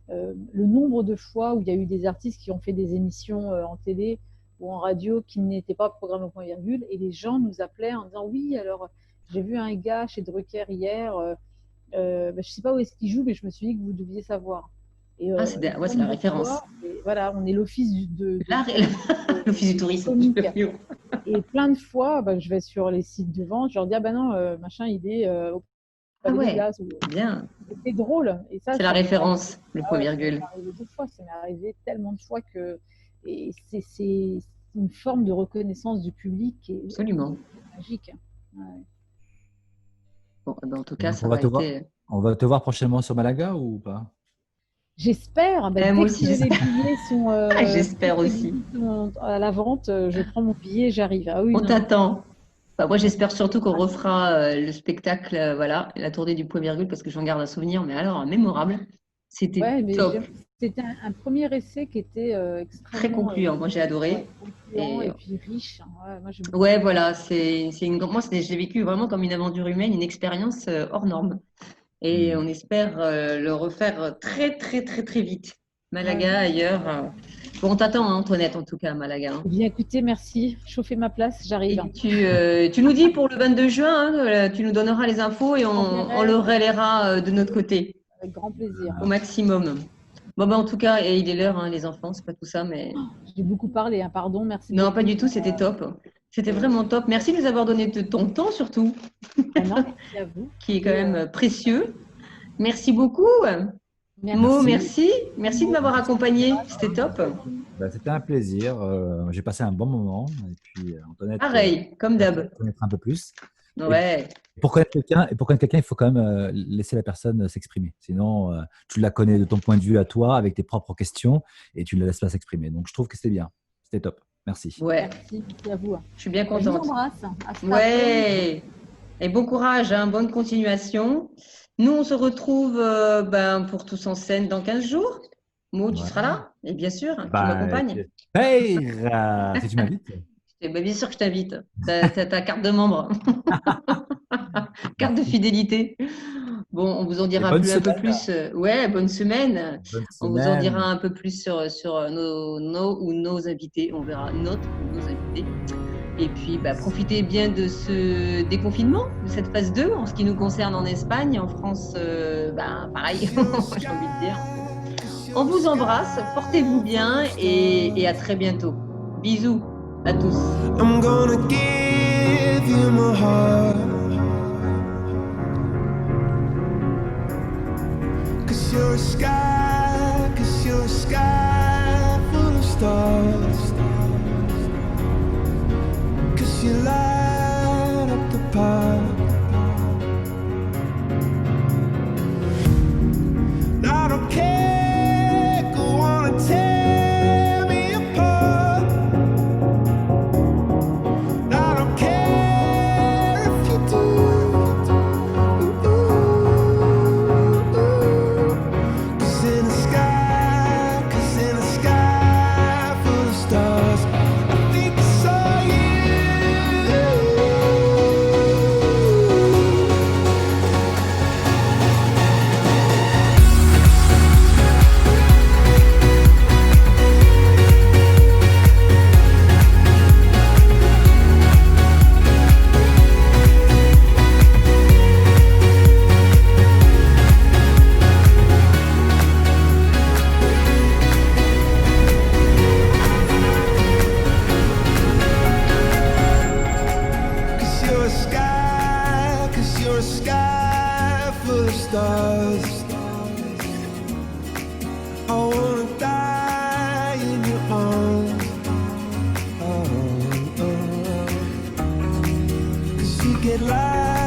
le nombre de fois où il y a eu des artistes qui ont fait des émissions en télé ou en radio qui n'étaient pas programmées au point virgule, et les gens nous appelaient en disant oui, alors j'ai vu un gars chez Drucker hier, je ne sais pas où est-ce qu'il joue, mais je me suis dit que vous deviez savoir. Et, c'est la référence. Voilà, on est l'office l'office du tourisme. Et plein de fois, je vais sur les sites de vente, je leur dis ah ben non, machin, il est au Palais des Glaces. Bien. C'est drôle. Et ça, c'est la référence, le point virgule. Ça m'est arrivé 2 fois, ça m'est arrivé tellement de fois que et c'est une forme de reconnaissance du public qui est absolument magique. Ouais. Bon, en tout cas, ça va être... On va te voir prochainement sur Malaga ou pas? J'espère. Moi aussi, les billets sont, j'espère aussi. Sont à la vente, je prends mon billet et j'arrive. Ah oui, on t'attend. Moi, j'espère surtout qu'on refera le spectacle, la tournée du point virgule, parce que j'en garde un souvenir, mais alors mémorable. C'était top. C'était un premier essai qui était extrêmement très concluant. Moi, j'ai adoré. Et puis riche. Voilà. Moi, je l'ai vécu vraiment comme une aventure humaine, une expérience hors norme. Et on espère le refaire très, très, très, très vite. Malaga, ailleurs. Bon, on t'attend, Antoinette, en tout cas, à Malaga. Bien, écoutez, merci. Chauffez ma place, j'arrive. Tu nous dis pour le 22 juin, tu nous donneras les infos et on le relaiera de notre côté. Avec grand plaisir. Au maximum. Bon, en tout cas, il est l'heure, les enfants, c'est pas tout ça, mais... J'ai beaucoup parlé, pardon, merci. Non, pas du tout, c'était top. C'était vraiment top. Merci de nous avoir donné de ton temps, surtout. Merci à vous. Qui est quand même précieux. Merci beaucoup. Merci. Mo, merci. Merci de m'avoir accompagné. C'était top. C'était un plaisir. J'ai passé un bon moment. Et puis, Antoinette, pareil, comme d'hab. Connaître un peu plus. Ouais. Et pour connaître quelqu'un, il faut quand même laisser la personne s'exprimer. Sinon, tu la connais de ton point de vue à toi, avec tes propres questions, et tu ne la laisses pas s'exprimer. Donc, je trouve que c'était bien. C'était top. Merci. Ouais. Merci à vous. Je suis bien contente. Je vous embrasse. Ouais. Et bon courage, bonne continuation. Nous, on se retrouve pour Tous en scène dans 15 jours. Mo, tu seras là? Et bien sûr, tu m'accompagnes. Hey, si tu m'invites. Bien sûr que je t'invite. Ta carte de membre. Carte de fidélité. Bon, on vous en dira un peu plus. Bonne semaine. On vous en dira un peu plus sur nos invités. On verra nos invités. Et puis, profitez bien de ce déconfinement, de cette phase 2, en ce qui nous concerne en Espagne. En France, pareil, j'ai envie de dire. On vous embrasse, portez-vous bien et à très bientôt. Bisous à tous. I'm gonna give you my heart, 'cause you're a sky full of stars, 'cause you light up the park. I don't care, go on and tear me apart. I don't care if you do. 'Cause in the sky full of stars, I think I saw you. Cause you're a sky full of stars. I wanna die in your arms. get loud.